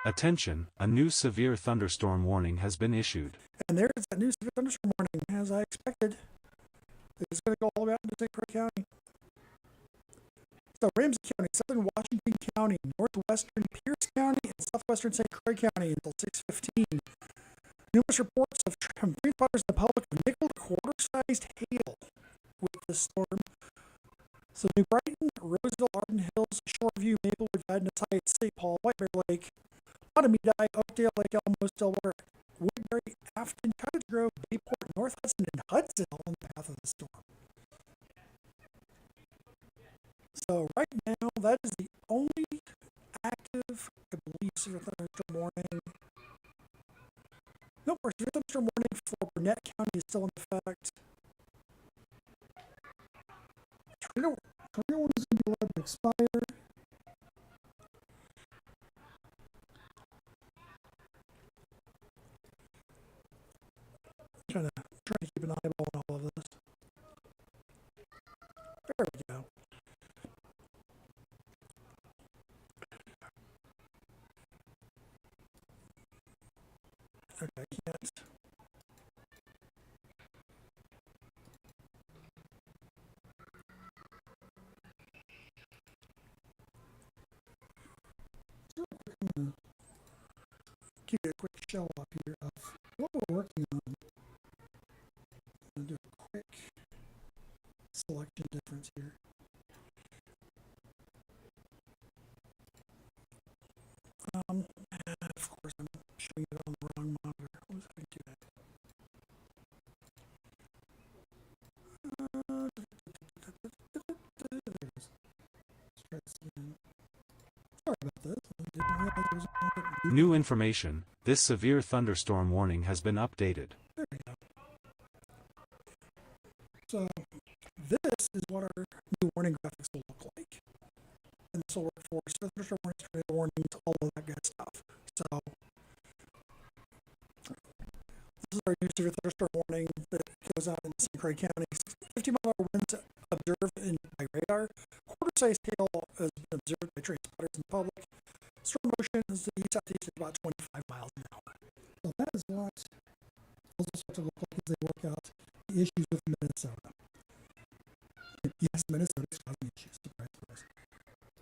Attention, a new severe thunderstorm warning has been issued. And there's that new severe thunderstorm warning, as I expected. It's going to go all the way out into St. Croix County. So Ramsey County, southern Washington County, northwestern Pierce County, and southwestern St. Croix County until 6:15. Numerous reports of marine spotters in the public of nickel quarter-sized hail with the storm. So New Brighton, Roseville, Arden Hills, Shoreview, Maplewood, Vadnais Heights, St. Paul, White Bear Lake, Ottameedi, Oakdale, Lake Elmo, Delaware, Woodbury, Afton, Cottage Grove, Bayport, North Hudson, and Hudson on the path of the storm. So right now, that is the only active, I believe, severe thunderstorm warning. No more severe thunderstorm warning for Burnett County is still in effect. Tornado warning is going to be allowed to expire. Trying to keep an eyeball on all of this. There we go. Okay, I can't. Give you a quick show off here of what we're working on. I'm going to do a quick selection difference here. Of course, I'm showing it on the wrong monitor. What was I do that? There it is. Let's try this again. Sorry about this. I didn't realize there was a New information, this severe thunderstorm warning has been updated. There we go. So, this is what our new warning graphics will look like. And this will work for thunderstorm warnings, tornado warnings, all of that good stuff. So, this is our new severe thunderstorm warning that goes out in St. Croix County. 50-mile-an-hour winds observed by radar. Quarter-sized hail has been observed by train spotters in the public. Storm motion is the southeast at about 25 miles an hour. So that is what those will start to look like as they work out the issues with Minnesota. Yes, Minnesota is causing issues. Surprise, surprise.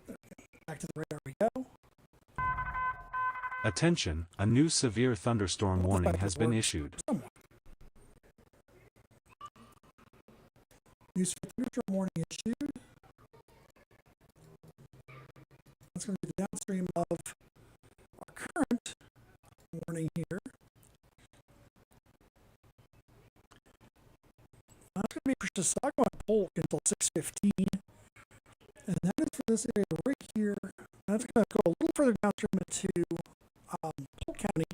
Okay. Back to the radar we go. Attention, a new severe thunderstorm warning has been issued. Somewhat. New severe thunderstorm warning issued. That's going to be the downstream of our current warning here. That's going to be for Chisago and Polk until 6:15. And that is for this area right here. That's going to go a little further downstream into Polk County,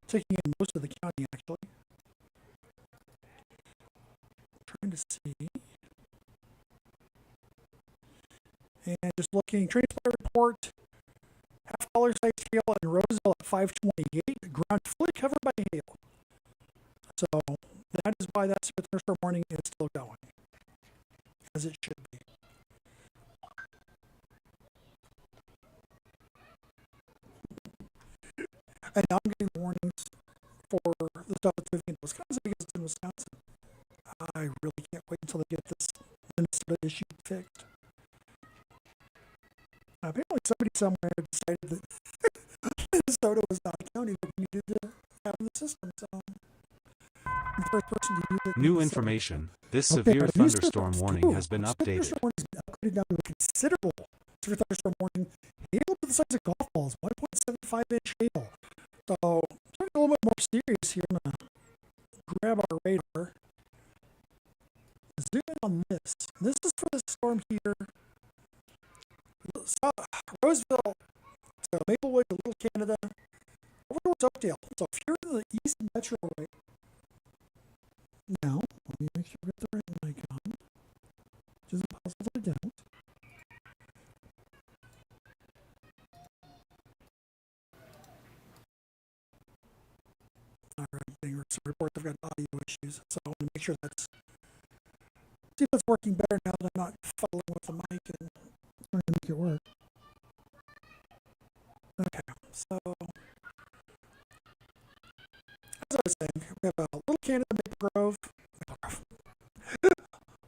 taking in most of the county actually. Trying to see. And just looking, train spotter report, half collar sized hail in Roseville at 5:28, ground fully covered by hail. So that is why that severe thunderstorm warning is still going, as it should be. And now I'm getting warnings for the stuff that's moving into Wisconsin because it's in Wisconsin. I really can't wait until they get this Minnesota issue fixed. Apparently somebody somewhere decided that Minnesota was not a county that we needed to have in the system. So I'm the first person to use it. New information, this severe thunderstorm warning has been updated. Thunderstorm warning has been upgraded now to a considerable severe thunderstorm warning. Hail to the size of golf balls, 1.75-inch hail. So starting a little bit more serious here. I'm going to grab our radar. Zoom in on this. This is for the storm here. Roseville, so Maplewood to Little Canada, over towards Oakdale. So if you're in the east metro right now, let me make sure I get the right mic on, which is impossible to don't. Alright, getting some reports I've got audio issues, so I want to make sure that's, see if it's working better now that I'm not fuddling with the mic and trying to make it work. Okay, so as I was saying, we have Little Canada, Maple Grove,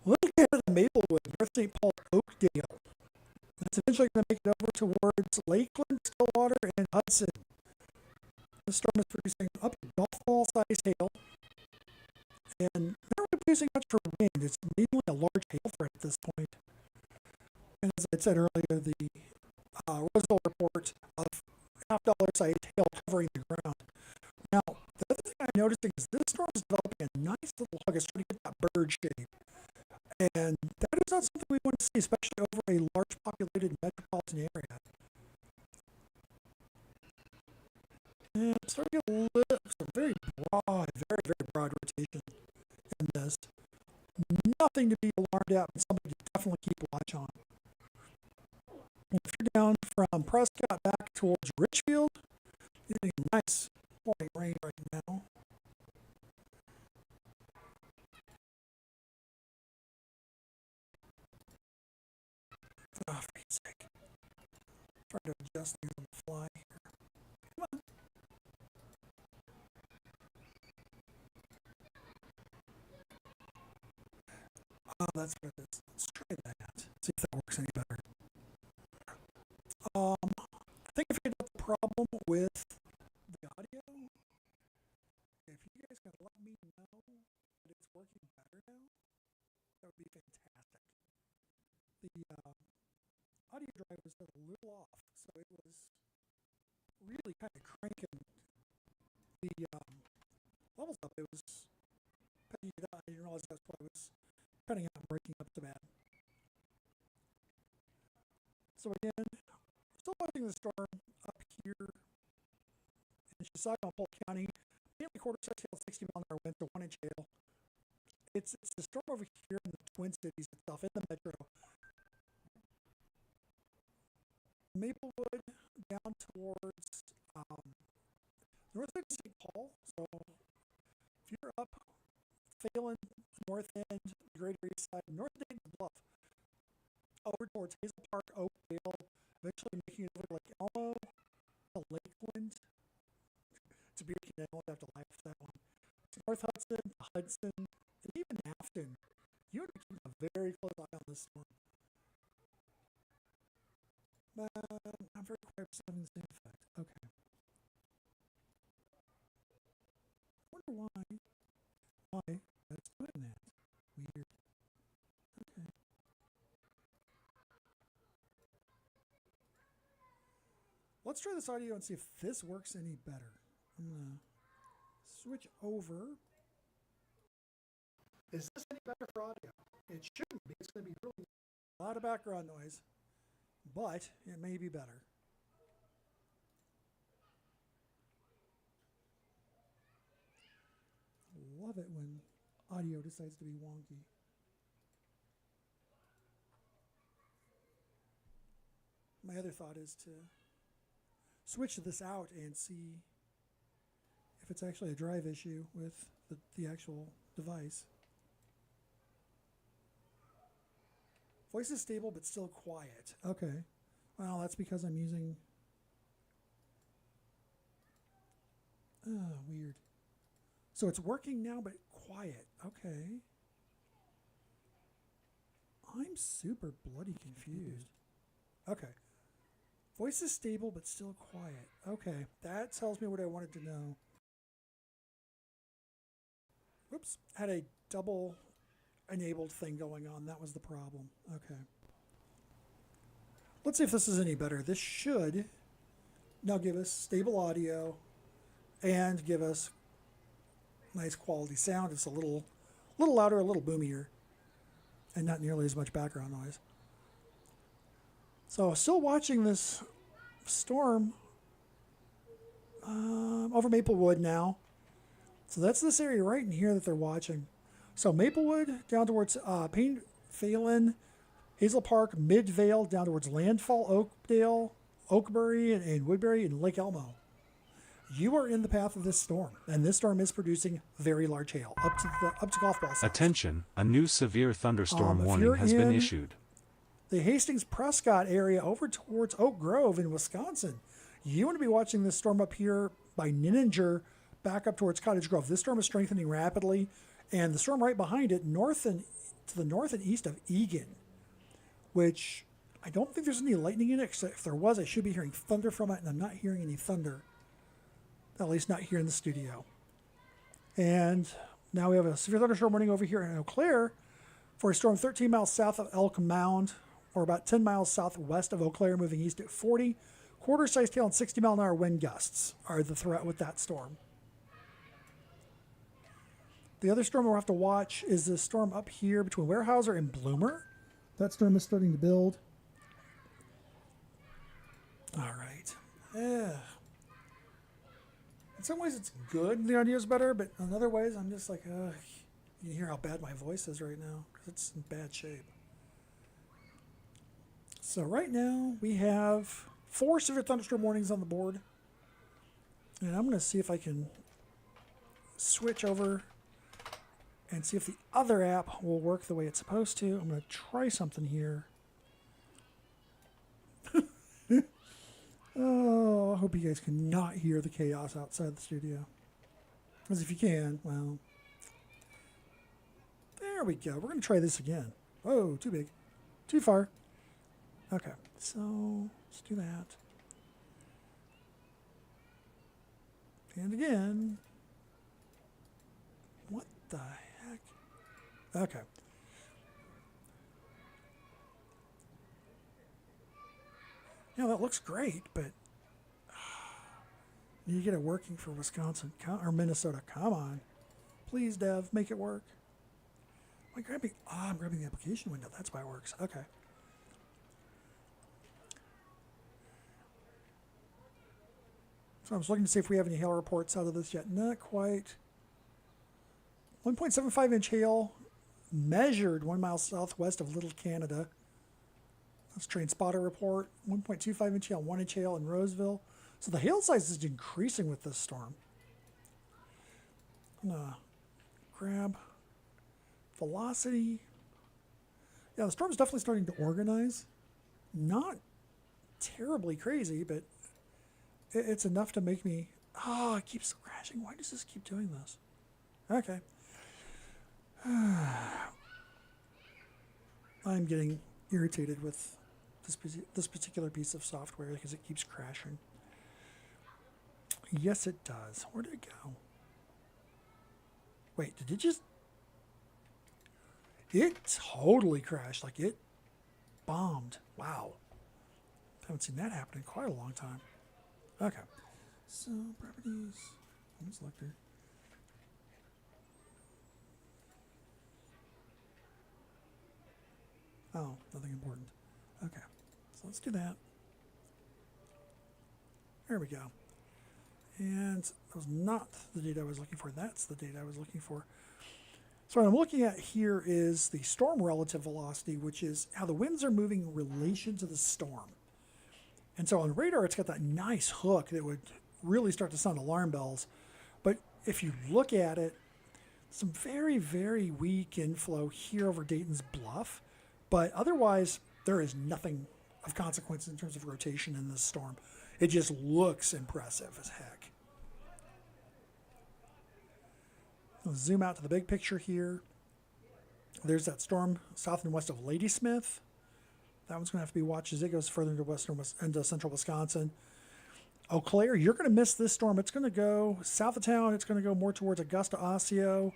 Little Canada, Maplewood, North St. Paul, Oakdale. It's eventually going to make it over towards Lakeland, Stillwater, and Hudson. The storm is producing up to golf ball size hail, and not really producing much for wind. It's mainly a large hail threat at this point. And as I said earlier, the Roseville report of half-dollar size hail covering the ground. Now, the other thing I'm noticing is this storm is developing a nice little hug. It's trying to get that bird shape. And that is not something we want to see, especially over a large populated metropolitan area. And I'm starting to get some very broad, very broad rotation in this. Nothing to be alarmed at, but something to definitely keep watch on. And if you're down from Prescott back towards Richfield, you're getting a nice white rain right now. Oh, for Pete's sake. Try to adjust things on the fly here. Come on. Oh, that's what it is. Let's try that. See if that works any better. I think I figured out the problem with the audio. If you guys can let me know that it's working better now, that would be fantastic. The audio drive was a little off, so it was really kind of cranking the levels up. It was cutting it out. I didn't realize that's why it was cutting out and breaking up so bad. So again, still watching the storm up here in Chisago, Polk County. Mainly quarter-size hail, 60-mile-an-hour winds, to 1-inch hail. It's the storm over here in the Twin Cities itself, in the metro. Maplewood down towards north end of St. Paul. So if you're up Phelan, north end, the Greater East Side, north end of Bluff, over towards Hazel Park, Oakdale, eventually making it over to Lake Elmo, to Lakeland. It's a beer can, I won't have to laugh at that one. To North Hudson, to Hudson, and even Afton. You want to keep a very close eye on this storm. But I'm very quiet for having the same effect. Okay. I wonder why that's doing that. Weird. Okay. Let's try this audio and see if this works any better. I'm going to switch over. Is this any better for audio? It shouldn't be. It's going to be really a lot of background noise, but it may be better. Love it when audio decides to be wonky. My other thought is to switch this out and see if it's actually a drive issue with the actual device. Voice is stable but still quiet. Okay. Well, that's because I'm using... weird. So it's working now but quiet. Okay. I'm super bloody confused. Okay. Voice is stable but still quiet. Okay. That tells me what I wanted to know. Whoops. Had a double enabled thing going on. That was the problem. Okay. Let's see if this is any better. This should now give us stable audio and give us nice quality sound. It's a little louder, a little boomier, and not nearly as much background noise. So still watching this storm over Maplewood now. So that's this area right in here that they're watching. So Maplewood down towards Payne, Phelan, Hazel Park, Midvale, down towards Landfall, Oakdale, Oakbury, and Woodbury, and Lake Elmo. You are in the path of this storm, and this storm is producing very large hail, up to golf ball size. Attention, a new severe thunderstorm warning has been issued. The Hastings-Prescott area over towards Oak Grove in Wisconsin. You want to be watching this storm up here by Nininger, back up towards Cottage Grove. This storm is strengthening rapidly, and the storm right behind it, to the north and east of Egan, which I don't think there's any lightning in it, except if there was, I should be hearing thunder from it, and I'm not hearing any thunder, at least not here in the studio. And now we have a severe thunderstorm warning over here in Eau Claire for a storm 13 miles south of Elk Mound, or about 10 miles southwest of Eau Claire, moving east at 40. Quarter-sized hail and 60-mile-an-hour wind gusts are the threat with that storm. The other storm we'll have to watch is the storm up here between Weyerhaeuser and Bloomer. That storm is starting to build. All right. In some ways it's good, the audio is better, but in other ways I'm just like, you can hear how bad my voice is right now because it's in bad shape. So right now we have 4 severe thunderstorm warnings on the board. And I'm going to see if I can switch over and see if the other app will work the way it's supposed to. I'm going to try something here. Oh, I hope you guys can not hear the chaos outside the studio. Because if you can, well, there we go. We're going to try this again. Whoa, too big. Too far. Okay, so let's do that. And again. What the heck? Okay. Yeah, that looks great, but you get it working for Wisconsin or Minnesota. Come on. Please, Dev, make it work. Am I grabbing? Oh, I'm grabbing the application window. That's why it works. Okay. So I was looking to see if we have any hail reports out of this yet. Not quite. 1.75 inch hail measured 1 mile southwest of Little Canada. That's train spotter report. 1.25 inch hail, 1 inch hail in Roseville. So the hail size is increasing with this storm. I'm gonna grab velocity. Yeah, the storm's definitely starting to organize. Not terribly crazy, but it's enough to make me, it keeps crashing. Why does this keep doing this? Okay. I'm getting irritated with this particular piece of software because it keeps crashing. Yes, it does. Where did it go? Wait, did it just... It totally crashed. Like, it bombed. Wow. Haven't seen that happen in quite a long time. Okay. So, properties. Home selector. Oh, nothing important. Okay. So let's do that. There we go. And that was not the data I was looking for. That's the data I was looking for. So what I'm looking at here is the storm relative velocity, which is how the winds are moving in relation to the storm. And so on radar, it's got that nice hook that would really start to sound alarm bells. But if you look at it, some very, very weak inflow here over Dayton's Bluff. But otherwise, there is nothing of consequence in terms of rotation in this storm. It just looks impressive as heck. I'll zoom out to the big picture here. There's that storm south and west of Ladysmith. That one's going to have to be watched as it goes further into central Wisconsin. Eau Claire, you're going to miss this storm. It's going to go south of town. It's going to go more towards Augusta, Osseo,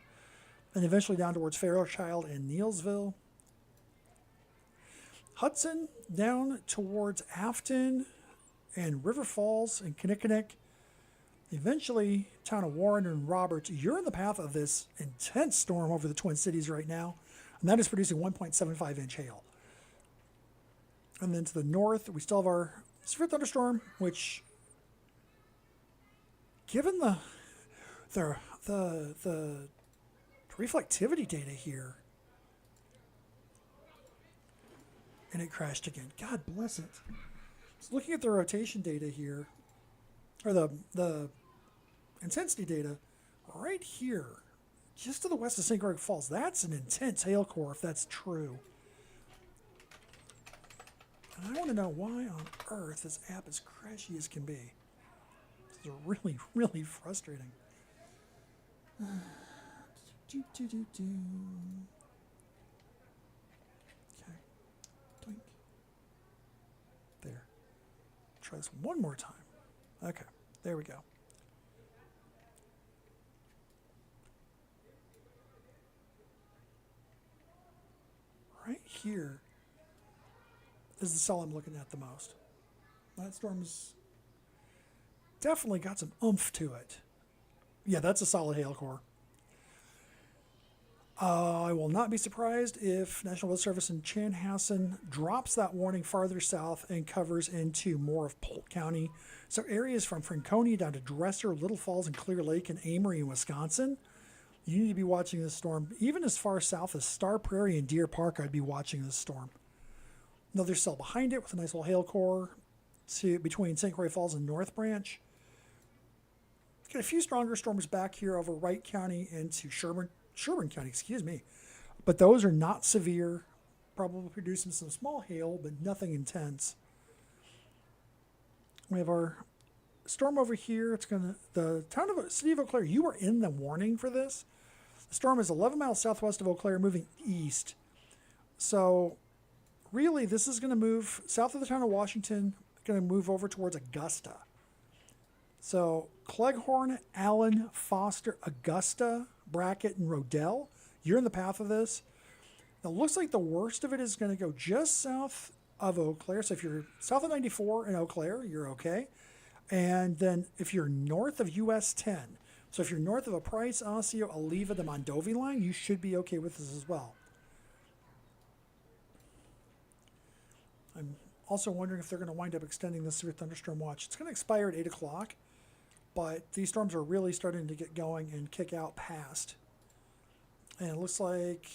and eventually down towards Fairchild and Neelsville. Hudson down towards Afton and River Falls and Kinnickinnick. Eventually, town of Warren and Roberts. You're in the path of this intense storm over the Twin Cities right now, and that is producing 1.75 inch hail. And then to the north, we still have our severe thunderstorm, which, given the reflectivity data here, and it crashed again. God bless it. So looking at the rotation data here, or the intensity data, right here, just to the west of St. Croix Falls, that's an intense hail core if that's true. And I want to know why on earth this app is crashy as can be. This is really, really frustrating. Okay. Doink. There. Try this one more time. Okay. There we go. Right here is the cell I'm looking at the most. That storm's definitely got some oomph to it. Yeah, that's a solid hail core. I will not be surprised if National Weather Service in Chanhassen drops that warning farther south and covers into more of Polk County. So areas from Franconia down to Dresser, Little Falls, and Clear Lake and Amory in Wisconsin, you need to be watching this storm. Even as far south as Star Prairie and Deer Park, I'd be watching this storm. Another cell behind it with a nice little hail core between St. Croix Falls and North Branch. Get a few stronger storms back here over Wright County into Sherburne County, excuse me. But those are not severe, probably producing some small hail, but nothing intense. We have our storm over here. It's going to, the city of Eau Claire, you were in the warning for this. The storm is 11 miles southwest of Eau Claire, moving east. So really, this is going to move south of the town of Washington, going to move over towards Augusta. So Cleghorn, Allen, Foster, Augusta, Brackett, and Rodell, you're in the path of this. Now, it looks like the worst of it is going to go just south of Eau Claire. So if you're south of 94 in Eau Claire, you're okay. And then if you're north of US 10, so if you're north of a Price, Osseo, Oliva, the Mondovi line, you should be okay with this as well. I'm also wondering if they're going to wind up extending this severe thunderstorm watch. It's going to expire at 8 o'clock, but these storms are really starting to get going and kick out past. And it looks like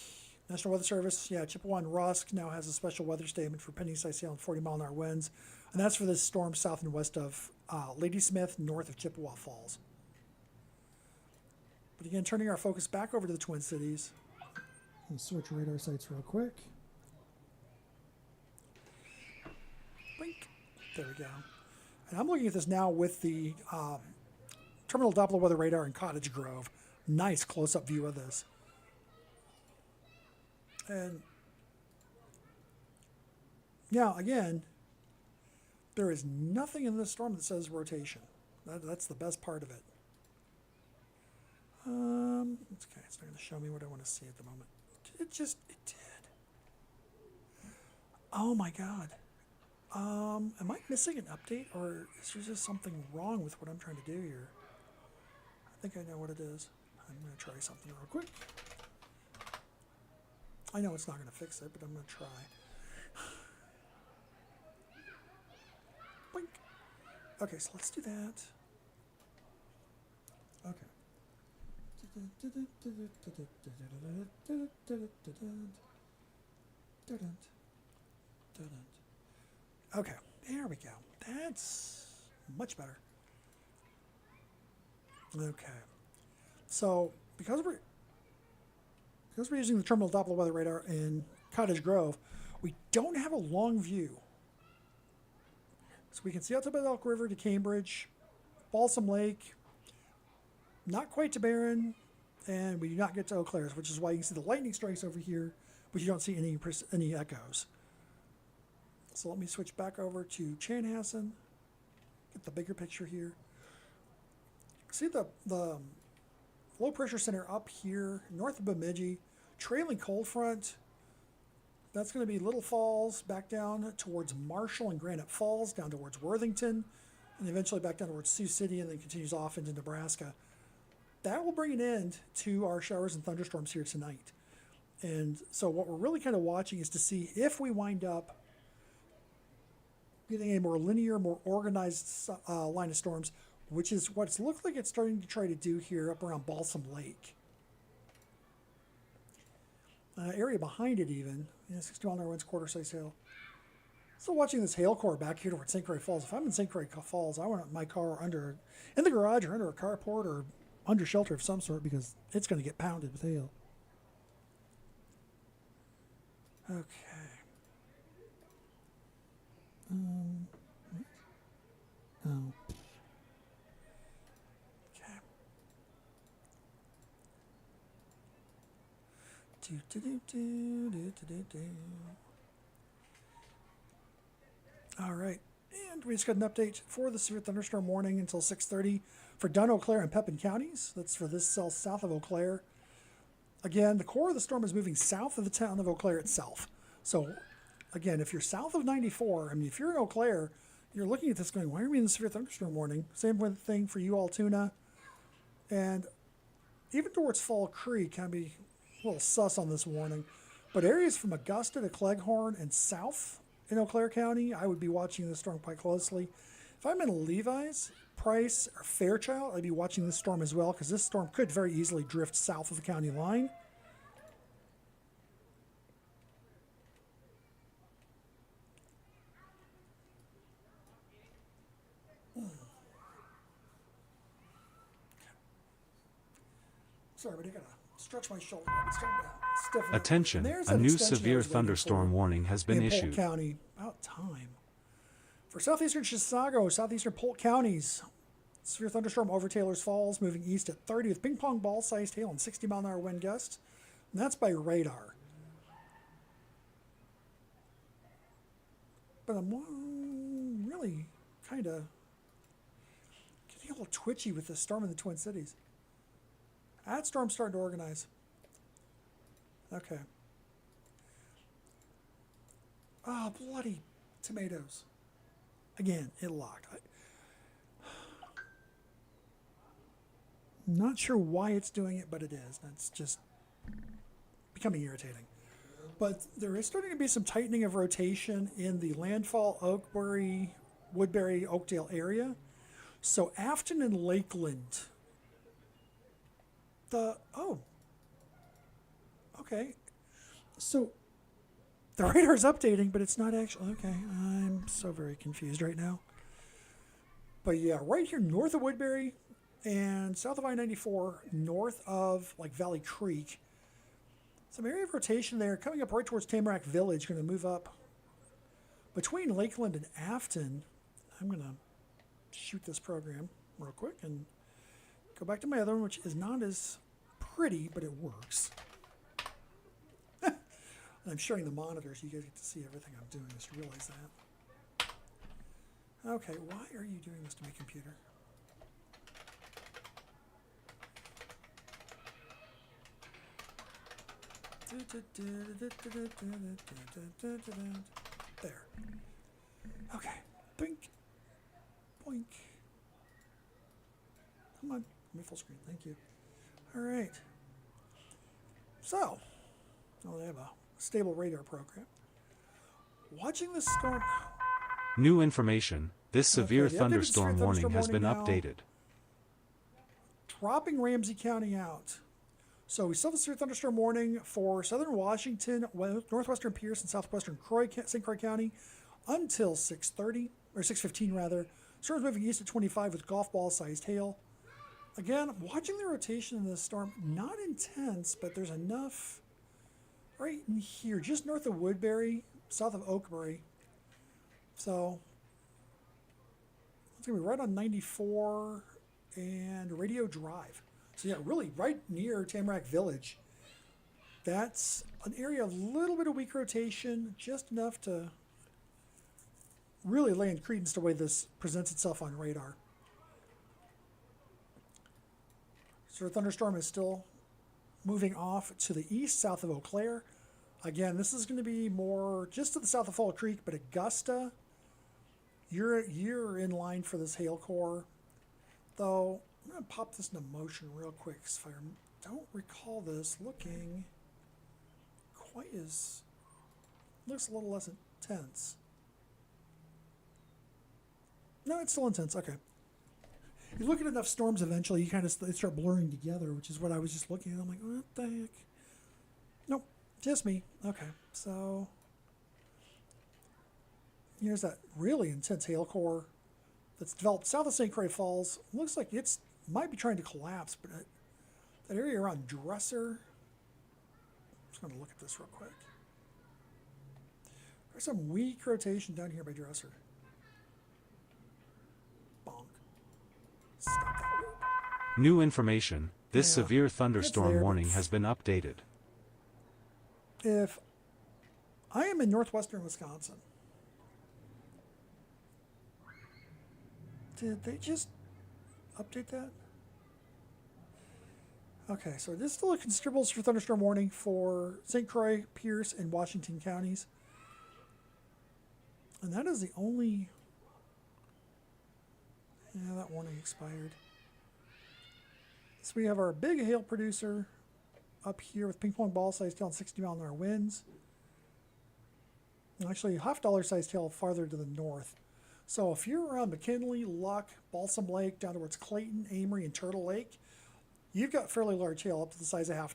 National Weather Service, Chippewa and Rusk now has a special weather statement for pending ice hail and 40-mile-an-hour winds. And that's for this storm south and west of Ladysmith, north of Chippewa Falls. But again, turning our focus back over to the Twin Cities. Let's switch radar sites real quick. Blink. There we go. And I'm looking at this now with the Terminal Doppler Weather Radar in Cottage Grove. Nice close-up view of this. And now, again, there is nothing in this storm that says rotation. That's the best part of it. Okay, it's not going to show me what I want to see at the moment. It did. Oh my God. Am I missing an update, or is there just something wrong with what I'm trying to do here? I think I know what it is. I'm going to try something real quick. I know it's not going to fix it, but I'm going to try. Blink. Okay, so let's do that. Okay. Okay, there we go. That's much better. Okay. So because we're using the Terminal Doppler Weather Radar in Cottage Grove, we don't have a long view. So we can see out to Elk River to Cambridge, Balsam Lake, not quite to Barron, and we do not get to Eau Claire, which is why you can see the lightning strikes over here, but you don't see any echoes. So let me switch back over to Chanhassen, get the bigger picture here. See the low pressure center up here, north of Bemidji, trailing cold front. That's going to be Little Falls, back down towards Marshall and Granite Falls, down towards Worthington, and eventually back down towards Sioux City, and then continues off into Nebraska. That will bring an end to our showers and thunderstorms here tonight. And so what we're really kind of watching is to see if we wind up getting a more linear, more organized line of storms, which is what it looks like it's starting to try to do here up around Balsam Lake. Area behind it even, 60-mile-an-hour winds, quarter-size hail. So watching this hail core back here towards St. Croix Falls. If I'm in St. Croix Falls, I want my car in the garage or under a carport or under shelter of some sort, because it's going to get pounded with hail. Okay. Oh. Okay. All right, and we just got an update for the severe thunderstorm warning until 6:30 for Dunn, Eau Claire, and Pepin counties. That's for this cell south of Eau Claire. Again, the core of the storm is moving south of the town of Eau Claire itself. So, again, if you're south of 94, I mean, if you're in Eau Claire, you're looking at this going, why are we in the severe thunderstorm warning? Same thing for you, Altoona. And even towards Fall Creek can be a little sus on this warning. But areas from Augusta to Cleghorn and south in Eau Claire County, I would be watching this storm quite closely. If I'm in Levi's, Price, or Fairchild, I'd be watching this storm as well, because this storm could very easily drift south of the county line. Sorry, but I gotta stretch my shoulder. It's starting to stiffen up. Attention, a new severe thunderstorm warning has been issued. Polk County, about time. For southeastern Chisago, southeastern Polk counties, severe thunderstorm over Taylor's Falls, moving east at 30 with ping pong ball-sized hail and 60-mile-an-hour wind gusts. And that's by radar. But I'm really kind of getting a little twitchy with this storm in the Twin Cities. That storm's starting to organize. Okay. Oh, bloody tomatoes. Again, it locked. I'm not sure why it's doing it, but it is. That's just becoming irritating. But there is starting to be some tightening of rotation in the landfall, Oakbury, Woodbury, Oakdale area. So Afton and Lakeland. Okay. So the radar's updating, but it's not actually, okay. I'm so very confused right now. But yeah, right here north of Woodbury and south of I-94, north of like Valley Creek, some area of rotation there coming up right towards Tamarack Village, going to move up between Lakeland and Afton. I'm going to shoot this program real quick and go back to my other one, which is not as pretty, but it works. And I'm showing the monitor so you guys get to see everything I'm doing. Just realize that. Okay, why are you doing this to my computer? There. Okay. Boink. Boink. Come on. Let me full screen. Thank you. All right. So, they have a stable radar program. Watching this storm. New information. This severe thunderstorm warning has been now. Updated. Dropping Ramsey County out. So we still have a severe thunderstorm warning for southern Washington, northwestern Pierce, and southwestern St. Croix County until 6:30, or 6:15 rather. Storm's moving east at 25 with golf ball-sized hail. Again, watching the rotation in this storm, not intense, but there's enough right in here, just north of Woodbury, south of Oakbury. So it's going to be right on 94 and Radio Drive. So yeah, really right near Tamarack Village. That's an area of a little bit of weak rotation, just enough to really lend credence to the way this presents itself on radar. So the thunderstorm is still moving off to the east, south of Eau Claire. Again, this is going to be more just to the south of Fall Creek, but Augusta, you're in line for this hail core. Though, I'm going to pop this into motion real quick, because if I don't recall this looking quite as, looks a little less intense. No, it's still intense, okay. You look at enough storms eventually, you kind of start blurring together, which is what I was just looking at. I'm like, what the heck? Nope, just me. Okay, so here's that really intense hail core that's developed south of St. Croix Falls. Looks like it's might be trying to collapse, but that area around Dresser. I'm just going to look at this real quick. There's some weak rotation down here by Dresser. Bonk. Stop that loop. New information. This severe thunderstorm warning has been updated. if I am in northwestern Wisconsin, did they just update that? Okay, so there's still a considerable thunderstorm warning for St. Croix, Pierce, and Washington counties. And that is the only... Yeah, that warning expired. So we have our big hail producer up here with ping pong ball sized hail and 60-mile-an-hour winds. And actually, $half sized hail farther to the north. So if you're around McKinley, Luck, Balsam Lake, down towards Clayton, Amory, and Turtle Lake, you've got fairly large hail up to the size of $half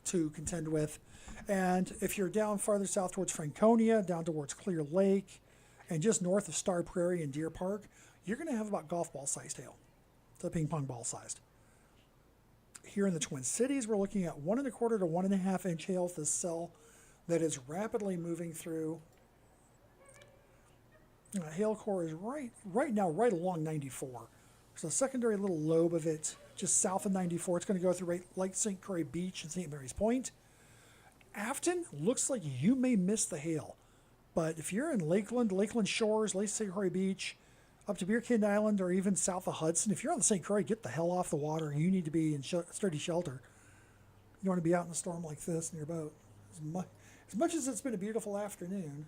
to contend with. And if you're down farther south towards Franconia, down towards Clear Lake, and just north of Star Prairie and Deer Park, you're going to have about golf ball sized hail, the ping pong ball sized. Here in the Twin Cities, we're looking at 1.25 to 1.5 inch hail with this cell that is rapidly moving through. Hail core is right now right along 94. There's a secondary little lobe of it just south of 94. It's going to go through right like St. Croix Beach and St. Mary's Point. Afton looks like you may miss the hail, but if you're in Lakeland Shores, Lake St. Croix Beach, up to Beer Kid Island, or even south of Hudson, if you're on the St. Croix, get the hell off the water. You need to be in sturdy shelter. You don't want to be out in a storm like this in your boat. As much as it's been a beautiful afternoon,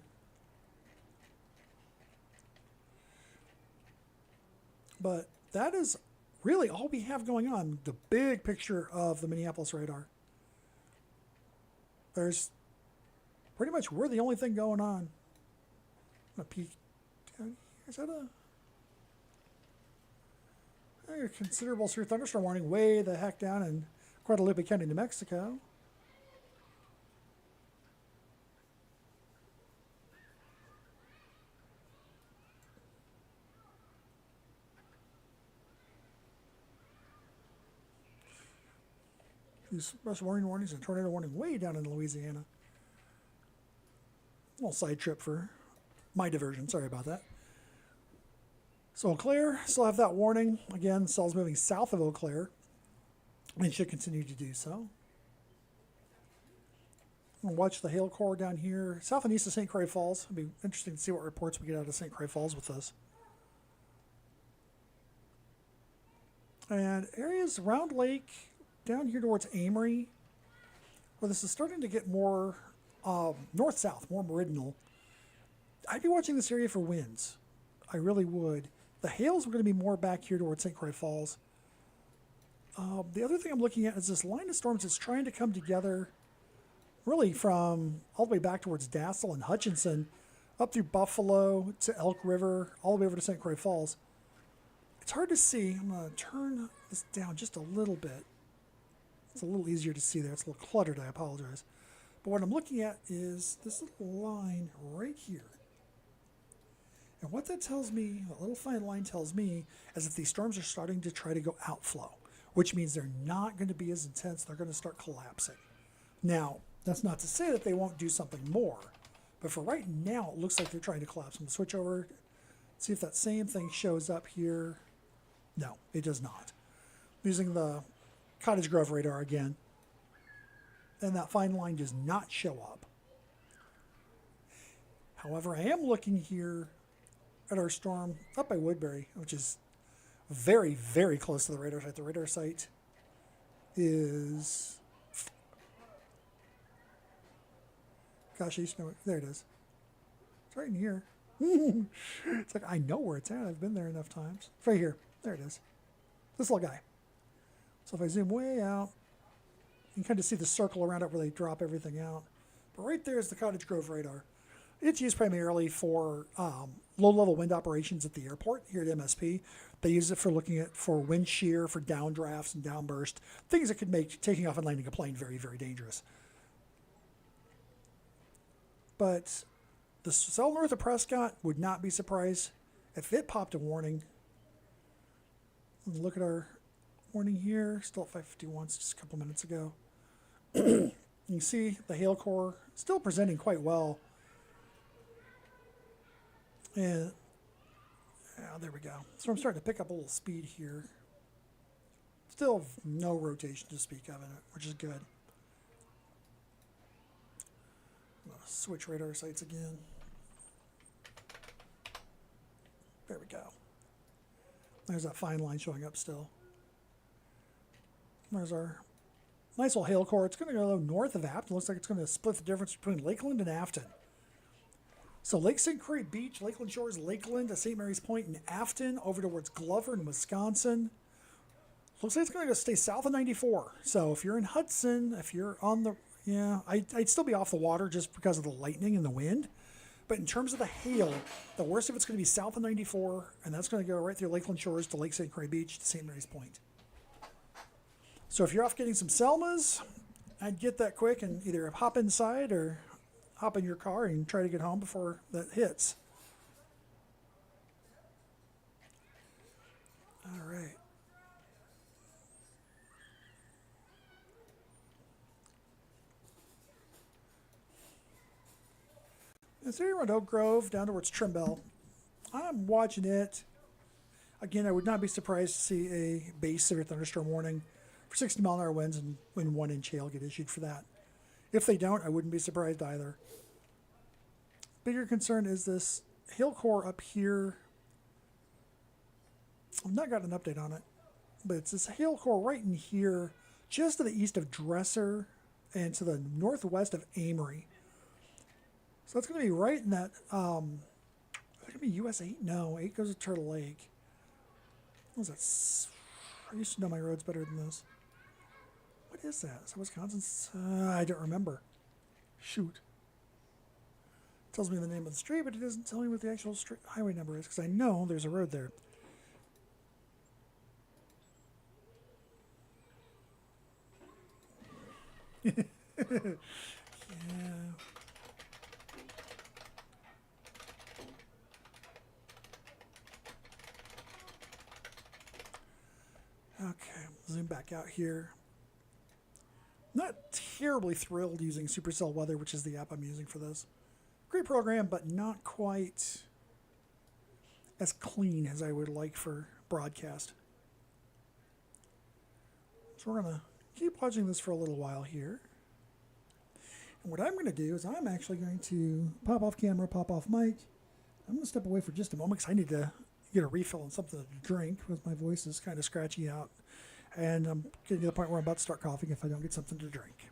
but that is really all we have going on. The big picture of the Minneapolis radar. There's pretty much, we're the only thing going on. I'm going to peek down here. Is that a considerable severe thunderstorm warning way the heck down in Guadalupe County, New Mexico? These special warnings and tornado warning way down in Louisiana. A little side trip for my diversion. Sorry about that. So Eau Claire, still have that warning. Again, cells moving south of Eau Claire and should continue to do so. We'll watch the hail core down here, south and east of St. Croix Falls. It'll be interesting to see what reports we get out of St. Croix Falls with this. And areas around Lake, down here towards Amory, where this is starting to get more north-south, more meridional. I'd be watching this area for winds. I really would. The hails are going to be more back here towards St. Croix Falls. The other thing I'm looking at is this line of storms that's trying to come together really from all the way back towards Dassel and Hutchinson, up through Buffalo to Elk River, all the way over to St. Croix Falls. It's hard to see. I'm going to turn this down just a little bit. It's a little easier to see there. It's a little cluttered, I apologize. But what I'm looking at is this little line right here. And what that tells me, a little fine line tells me, is that these storms are starting to try to go outflow, which means they're not going to be as intense. They're going to start collapsing. Now, that's not to say that they won't do something more. But for right now, it looks like they're trying to collapse. I'm going to switch over, see if that same thing shows up here. No, it does not. I'm using the Cottage Grove radar again. And that fine line does not show up. However, I am looking here at our storm up by Woodbury, which is very, very close to the radar site. The radar site is, gosh, I used to know it. There it is. It's right in here. It's like, I know where it's at. I've been there enough times. It's right here. There it is. This little guy. So if I zoom way out, you can kind of see the circle around it where they drop everything out. But right there is the Cottage Grove radar. It's used primarily for low-level wind operations at the airport here at MSP. They use it for looking at for wind shear, for downdrafts and downburst, things that could make taking off and landing a plane very, very dangerous. But the cell north of Prescott would not be surprised if it popped a warning. Look at our warning here, still at 551, just a couple minutes ago. You can see the hail core still presenting quite well. And there we go. So I'm starting to pick up a little speed here. Still no rotation to speak of in it, which is good. I'm gonna switch radar sites again. There we go. There's that fine line showing up still. There's our nice little hail core. It's going to go north of Afton. Looks like it's going to split the difference between Lakeland and Afton. So Lake St. Croix Beach, Lakeland Shores, Lakeland to St. Mary's Point and Afton over towards Glover in Wisconsin. Looks like it's going to stay south of 94. So if you're in Hudson, if you're on the, I'd still be off the water just because of the lightning and the wind. But in terms of the hail, the worst of it's going to be south of 94, and that's going to go right through Lakeland Shores to Lake St. Croix Beach to St. Mary's Point. So if you're off getting some Selmas, I'd get that quick and either hop inside or hop in your car and try to get home before that hits. All right. It's here around Oak Grove down towards Trimble. I'm watching it. Again, I would not be surprised to see a base severe thunderstorm warning for 60-mile-an-hour winds and 1-inch hail get issued for that. If they don't, I wouldn't be surprised either. Bigger concern is this hail core up here. I've not got an update on it, but it's this hail core right in here, just to the east of Dresser and to the northwest of Amory. So that's going to be right in that, is it going to be US 8? No, 8 goes to Turtle Lake. What was that? I used to know my roads better than this. What is that? Is that Wisconsin's? I don't remember. Shoot. It tells me the name of the street, but it doesn't tell me what the actual street highway number is, because I know there's a road there. Yeah. Okay, zoom back out here. Not terribly thrilled using Supercell Weather, which is the app I'm using for this. Great program, but not quite as clean as I would like for broadcast. So we're going to keep watching this for a little while here. And what I'm going to do is I'm actually going to pop off camera, pop off mic. I'm going to step away for just a moment because I need to get a refill and something to drink because my voice is kind of scratchy out. And I'm getting to the point where I'm about to start coughing if I don't get something to drink.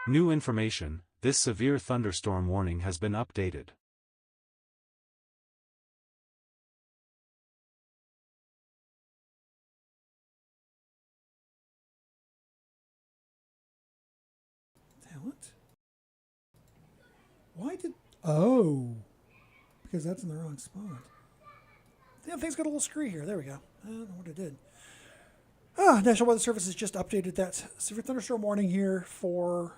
New information, this severe thunderstorm warning has been updated. Talent? Why did... Oh. Because that's in the wrong spot. Damn, things got a little screwy here. There we go. I don't know what it did. National Weather Service has just updated that severe thunderstorm warning here for...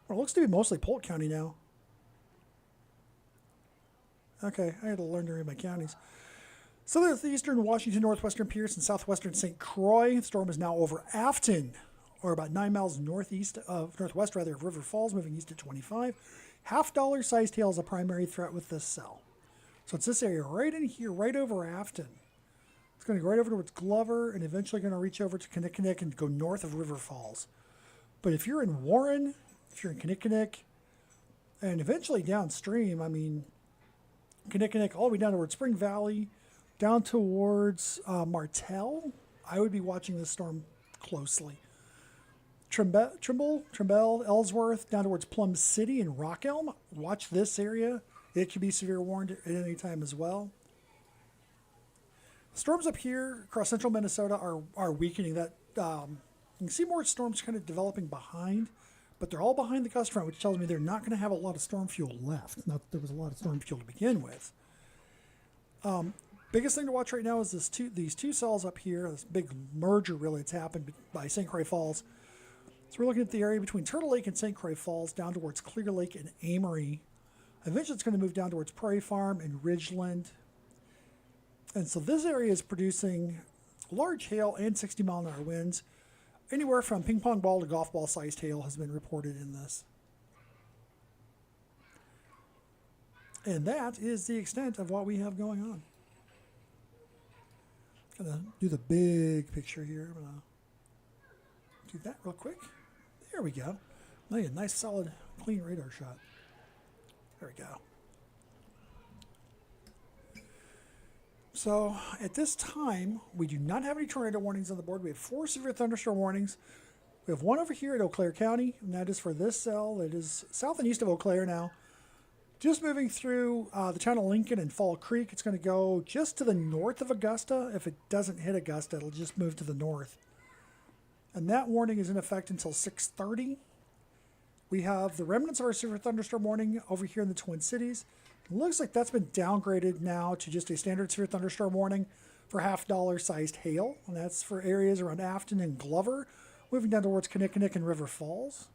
Well, it looks to be mostly Polk County now. Okay, I had to learn to read my counties. Southeastern Washington, northwestern Pierce, and southwestern St. Croix. The storm is now over Afton, or about 9 miles northwest of River Falls, moving east at 25. $half sized hail is a primary threat with this cell. So it's this area right in here, right over Afton. It's going to go right over towards Glover and eventually going to reach over to Kinnickinnick and go north of River Falls. But if you're in Warren, if you're in Kinnickinnick, and eventually downstream, I mean, Kinnickinnick all the way down towards Spring Valley, down towards Martell, I would be watching this storm closely. Trimble, Ellsworth, down towards Plum City and Rock Elm. Watch this area. It could be severe warned at any time as well. Storms up here across central Minnesota are weakening. That you can see more storms kind of developing behind, but they're all behind the gust front, which tells me they're not going to have a lot of storm fuel left. Not that there was a lot of storm fuel to begin with. Biggest thing to watch right now is these two cells up here. This big merger really that's happened by St. Croix Falls. So we're looking at the area between Turtle Lake and St. Croix Falls, down towards Clear Lake and Amory. Eventually it's going to move down towards Prairie Farm and Ridgeland. And so this area is producing large hail and 60-mile-an-hour winds. Anywhere from ping pong ball to golf ball sized hail has been reported in this. And that is the extent of what we have going on. Gonna do the big picture here. I'm gonna do that real quick. There we go. Now you get a nice, solid, clean radar shot. There we go. So at this time, we do not have any tornado warnings on the board. We have 4 severe thunderstorm warnings. We have 1 over here at Eau Claire County, and that is for this cell that is south and east of Eau Claire now. Just moving through the town of Lincoln and Fall Creek. It's going to go just to the north of Augusta. If it doesn't hit Augusta, it'll just move to the north. And that warning is in effect until 6:30. We have the remnants of our severe thunderstorm warning over here in the Twin Cities. It looks like that's been downgraded now to just a standard severe thunderstorm warning for $half sized hail. And that's for areas around Afton and Glover, moving down towards Kinnickinnick and River Falls.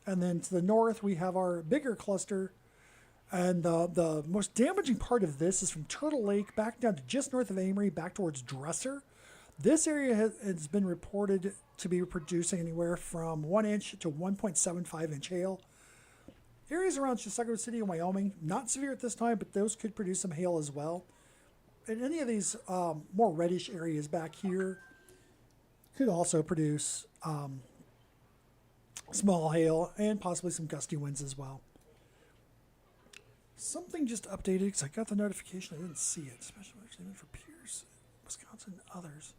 And then to the north, we have our bigger cluster. And the most damaging part of this is from Turtle Lake back down to just north of Amory, back towards Dresser. This area has been reported to be producing anywhere from 1 inch to 1.75 inch hail. Areas around Chisago City and Wyoming, not severe at this time, but those could produce some hail as well. And any of these more reddish areas back here could also produce small hail and possibly some gusty winds as well. Something just updated because I got the notification. I didn't see it. Special statement for Pierce, Wisconsin, and others.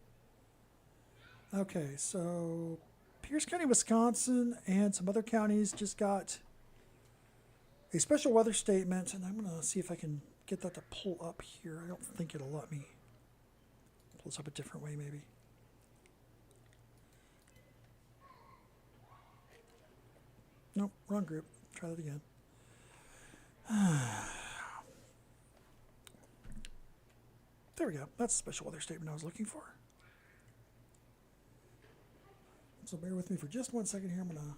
Okay, so Pierce County, Wisconsin, and some other counties just got a special weather statement, and I'm going to see if I can get that to pull up here. I don't think it'll let me. Pull this up a different way, maybe. Nope, wrong group. Try that again. There we go. That's the special weather statement I was looking for. So bear with me for just 1 second here. I'm going to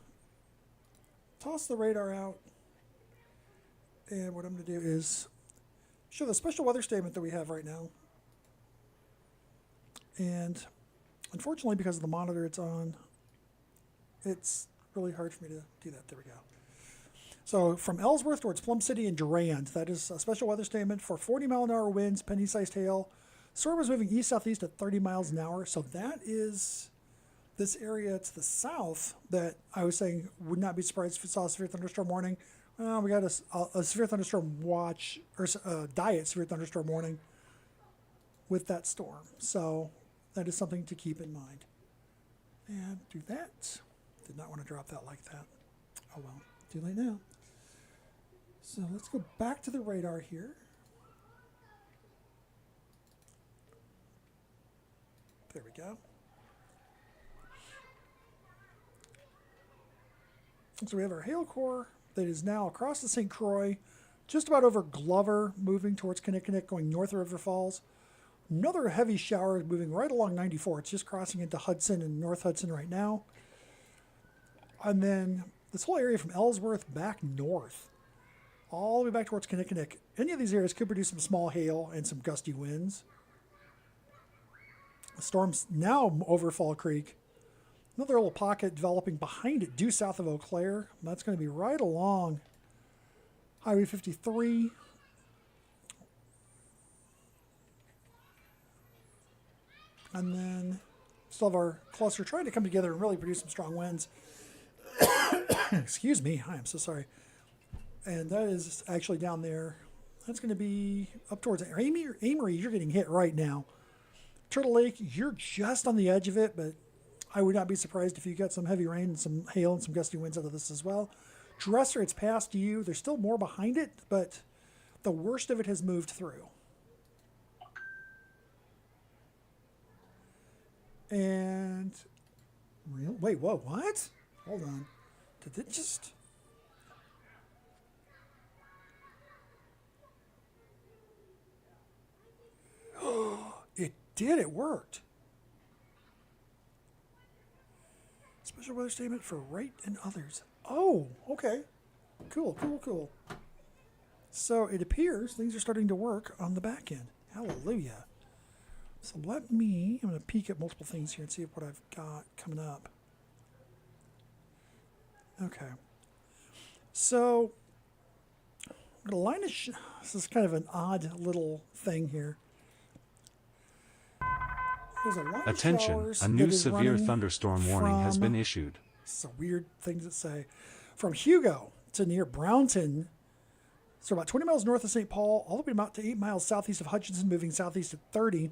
toss the radar out. And what I'm going to do is show the special weather statement that we have right now. And unfortunately, because of the monitor it's on, it's really hard for me to do that. There we go. So from Ellsworth towards Plum City and Durand, that is a special weather statement for 40-mile-an-hour winds, penny-sized hail. Storm is moving east-southeast at 30 miles an hour. So that is this area to the south that I was saying would not be surprised if it saw a severe thunderstorm warning. We got a severe thunderstorm watch, or diet severe thunderstorm warning with that storm. So that is something to keep in mind. And do that. Did not want to drop that like that. Oh well, too late now. So let's go back to the radar here. There we go. So we have our hail core that is now across the St. Croix, just about over Glover, moving towards Kinnickinnick, going north of River Falls. Another heavy shower moving right along 94. It's just crossing into Hudson and North Hudson right now. And then this whole area from Ellsworth back north, all the way back towards Kinnickinnick. Any of these areas could produce some small hail and some gusty winds. The storm's now over Fall Creek. Another little pocket developing behind it due south of Eau Claire. That's going to be right along Highway 53. And then still have our cluster trying to come together and really produce some strong winds. Excuse me. I am so sorry. And that is actually down there. That's going to be up towards Amory. You're getting hit right now. Turtle Lake, you're just on the edge of it, but I would not be surprised if you got some heavy rain and some hail and some gusty winds out of this as well. Dresser, it's past you. There's still more behind it, but the worst of it has moved through. And wait, whoa, what? Hold on. Did it just... It did. It worked. Special weather statement for Wright and others. Oh, okay. Cool, cool, cool. So it appears things are starting to work on the back end. Hallelujah. So I'm going to peek at multiple things here and see what I've got coming up. Okay. So I'm going to line this is kind of an odd little thing here. There's a line Attention, of a new that is severe running thunderstorm warning has been issued. It's a weird thing to say. From Hugo to near Brownton, so about 20 miles north of St. Paul, all the way about to 8 miles southeast of Hutchinson, moving southeast at 30.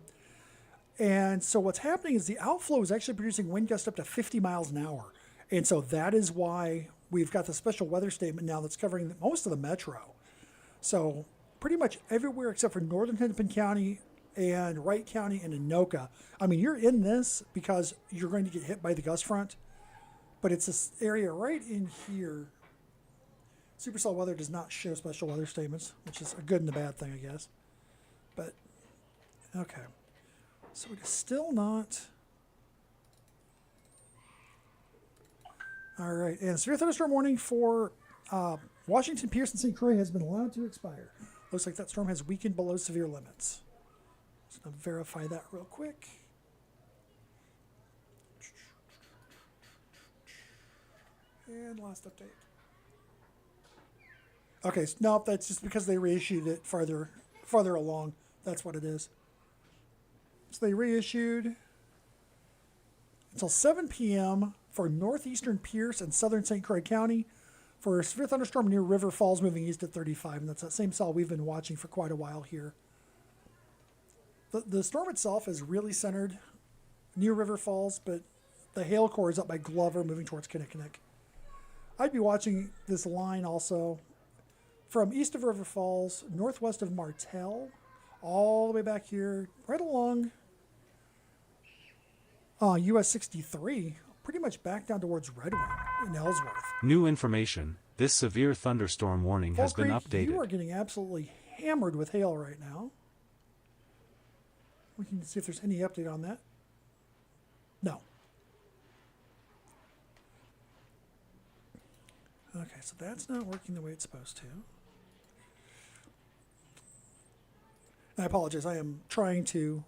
And so what's happening is the outflow is actually producing wind gusts up to 50 miles an hour. And so that is why we've got the special weather statement now that's covering most of the metro. So pretty much everywhere except for northern Hennepin County and Wright County and Anoka. I mean, you're in this because you're going to get hit by the gust front. But it's this area right in here. Supercell weather does not show special weather statements, which is a good and a bad thing, I guess. But, okay. So it is still not... All right. And severe thunderstorm warning for Washington, Pierce, and St. Croix has been allowed to expire. Looks like that storm has weakened below severe limits. Just going to verify that real quick. And last update. Okay, so, nope, that's just because they reissued it farther along. That's what it is. So they reissued until 7 p.m. for northeastern Pierce and southern St. Croix County for a severe thunderstorm near River Falls moving east at 35. And that's that same cell we've been watching for quite a while here. The storm itself is really centered near River Falls, but the hail core is up by Glover moving towards Kinnickinnick. I'd be watching this line also from east of River Falls, northwest of Martell, all the way back here, right along US 63, pretty much back down towards Redwood in Ellsworth. New information. This severe thunderstorm warning has been updated. You are getting absolutely hammered with hail right now. We can see if there's any update on that. No. Okay, so that's not working the way it's supposed to. I apologize. I am trying to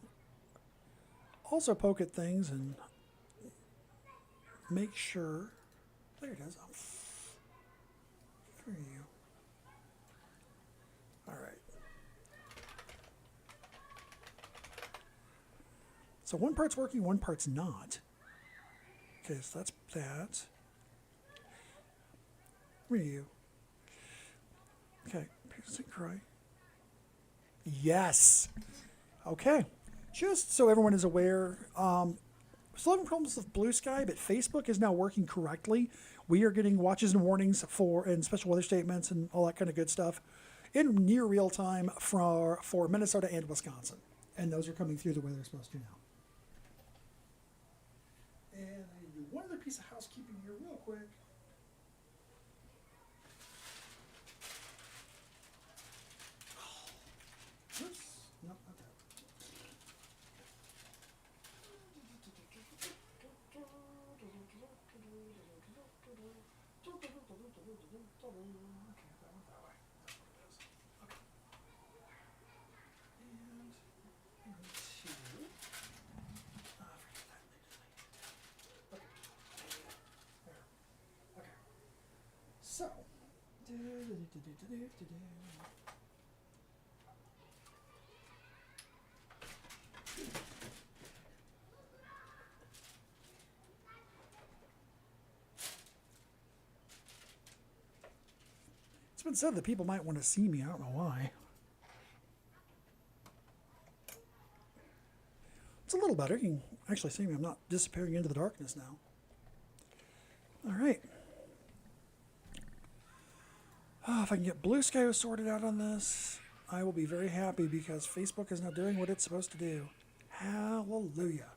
also poke at things and make sure. There it is. Oh, there you. All right. So one part's working, one part's not. Okay, so that's that. Where are you? Okay, St. Croix. Yes. Okay. Just so everyone is aware, still having problems with blue sky, but Facebook is now working correctly. We are getting watches and warnings and special weather statements and all that kind of good stuff in near real time for Minnesota and Wisconsin. And those are coming through the way they're supposed to now. And I need to do one other piece of housekeeping here real quick. Oops. Nope, not that. Okay, that went that way. That's what it is. Okay. And two. Forget that. Okay. There. Okay. So. It's been said that people might want to see me. I don't know why. It's a little better. You can actually see me. I'm not disappearing into the darkness now. All right. If I can get blue sky sorted out on this, I will be very happy because Facebook is now doing what it's supposed to do. Hallelujah.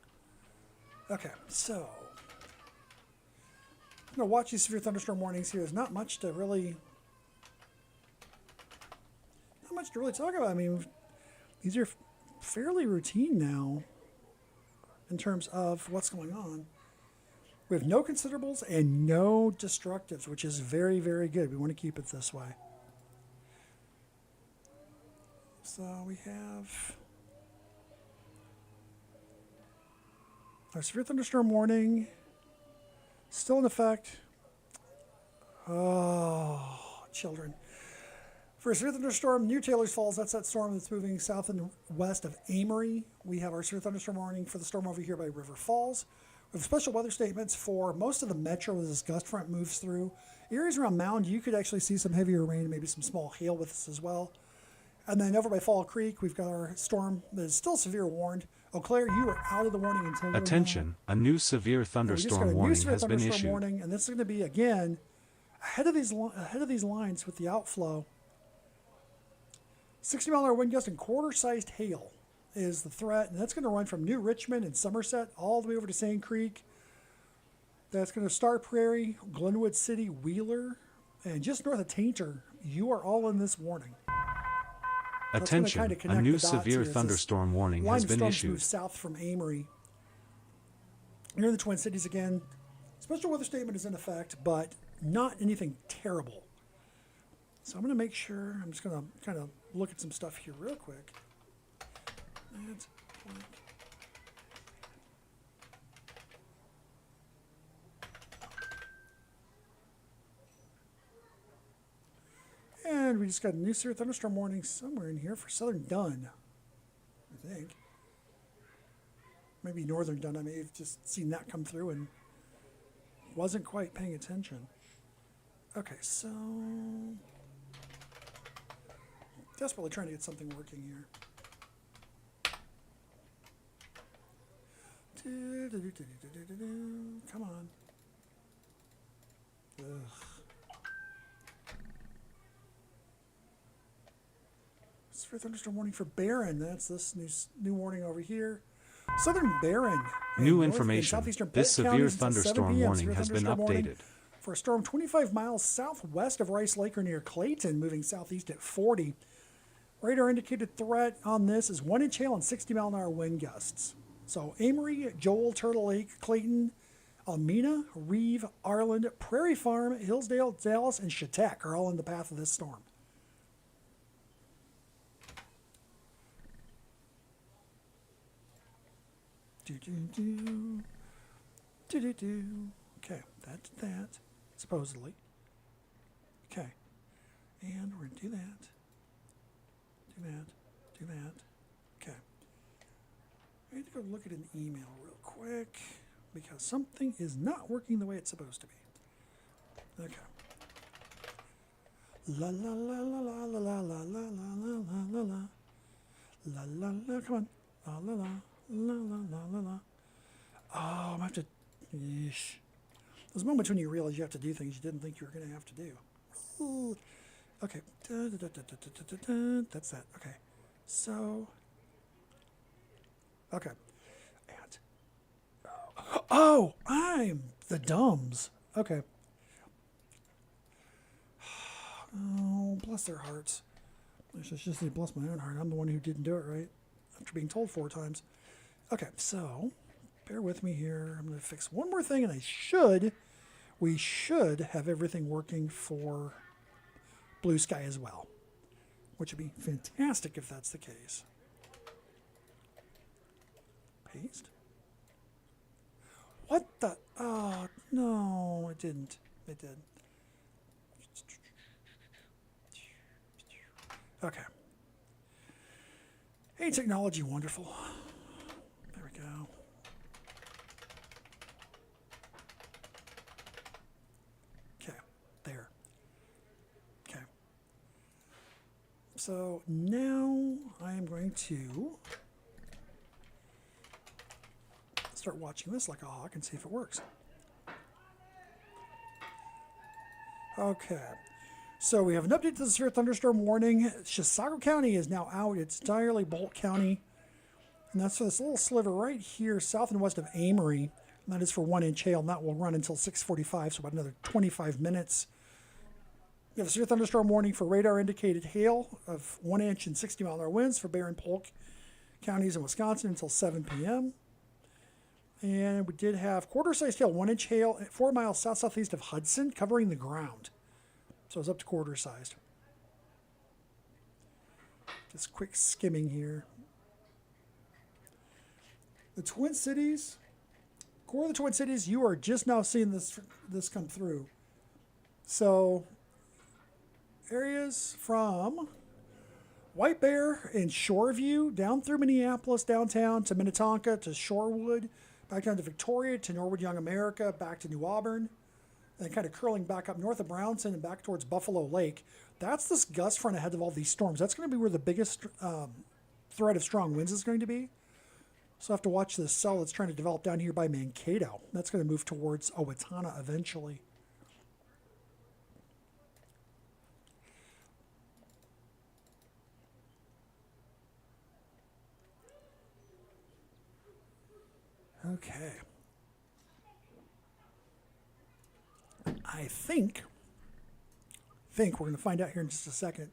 Okay, so I'm going to watch these severe thunderstorm warnings here. There's not much to really talk about. I mean, these are fairly routine now in terms of what's going on. We have no considerables and no destructives, which is very, very good. We want to keep it this way. So we have our severe thunderstorm warning still in effect. Oh, children. For a severe thunderstorm near Taylor's Falls, that's that storm that's moving south and west of Amory. We have our severe thunderstorm warning for the storm over here by River Falls. We have special weather statements for most of the metro as this gust front moves through. Areas around Mound, you could actually see some heavier rain and maybe some small hail with us as well. And then over by Fall Creek, we've got our storm that is still severe warned. Eau Claire, you are out of the warning until Attention, a new severe thunderstorm warning has been issued. Warning, and this is going to be, again, ahead of these lines with the outflow. 60-mile-an-hour wind gust and quarter-sized hail is the threat, and that's going to run from New Richmond and Somerset all the way over to Sand Creek. That's going to Star Prairie, Glenwood City, Wheeler, and just north of Tainter. You are all in this warning. Attention, a new severe thunderstorm warning has been issued. Move south from Amory. Near the Twin Cities again. Special weather statement is in effect, but not anything terrible. So I'm going to make sure, I'm just going to kind of look at some stuff here real quick. That's blank. And we just got a new severe thunderstorm warning somewhere in here for southern Dunn, I think. Maybe northern Dunn. I may have just seen that come through and wasn't quite paying attention. Okay, so desperately trying to get something working here. Come on. Ugh. For thunderstorm warning for Barron. That's this new warning over here. Southern Barron. New information. This severe thunderstorm warning has been updated. For a storm 25 miles southwest of Rice Lake or near Clayton, moving southeast at 40. Radar indicated threat on this is 1-inch hail and 60-mile-an-hour wind gusts. So Amory, Joel, Turtle Lake, Clayton, Almena, Reeve, Arland, Prairie Farm, Hillsdale, Dallas, and Chautauqua are all in the path of this storm. Okay, that's that, supposedly. Okay, and we're going to do that. Do that. Do that. Okay. I need to go look at an email real quick because something is not working the way it's supposed to be. Okay. La la la la la la la la la la la la la la la la. Come on. La la la la la la la la. Oh, I'm going to have to... Yeesh. Those moments when you realize you have to do things you didn't think you were going to have to do. Ooh. Okay. That's that. Okay. So... Okay. And... Oh! I'm the dumbs. Okay. Oh, bless their hearts. I should just say bless my own heart. I'm the one who didn't do it right after being told 4 times. Okay, so bear with me here. I'm going to fix one more thing, and we should have everything working for Blue Sky as well, which would be fantastic if that's the case. Paste. What the? Oh, no, it didn't. It did. Okay. Hey, technology, wonderful. There we go. Okay, there. Okay. So now I am going to start watching this like a hawk and see if it works. Okay. So we have an update to the severe thunderstorm warning. Chisago County is now out. It's entirely Bolt County. And that's for this little sliver right here, south and west of Amory. And that is for 1-inch hail, and that will run until 6:45, so about another 25 minutes. We have a severe thunderstorm warning for radar-indicated hail of 1 inch and 60-mile-an-hour winds for Bear and Polk counties in Wisconsin until 7 p.m. And we did have quarter-sized hail, 1-inch hail, 4 miles south-southeast of Hudson, covering the ground. So it's up to quarter-sized. Just quick skimming here. The Twin Cities, core of the Twin Cities, you are just now seeing this come through. So areas from White Bear and Shoreview down through Minneapolis downtown to Minnetonka to Shorewood, back down to Victoria to Norwood Young America, back to New Auburn, and kind of curling back up north of Brownson and back towards Buffalo Lake. That's this gust front ahead of all these storms. That's going to be where the biggest threat of strong winds is going to be. So I have to watch this cell that's trying to develop down here by Mankato. That's going to move towards Owatonna eventually. Okay. I think we're going to find out here in just a second.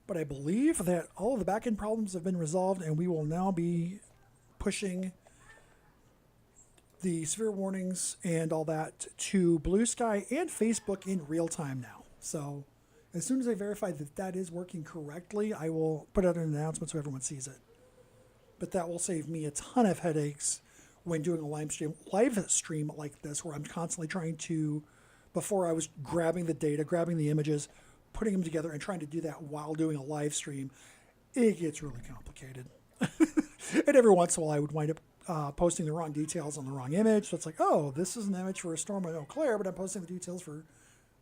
But I believe that all of the back-end problems have been resolved, and we will now be pushing the severe warnings and all that to Blue Sky and Facebook in real time now. So as soon as I verify that that is working correctly, I will put out an announcement so everyone sees it. But that will save me a ton of headaches when doing a live stream like this, where I'm constantly trying to, before I was grabbing the data, grabbing the images, putting them together and trying to do that while doing a live stream. It gets really complicated. And every once in a while I would wind up posting the wrong details on the wrong image. So it's like, oh, this is an image for a storm in Eau Claire, but I'm posting the details for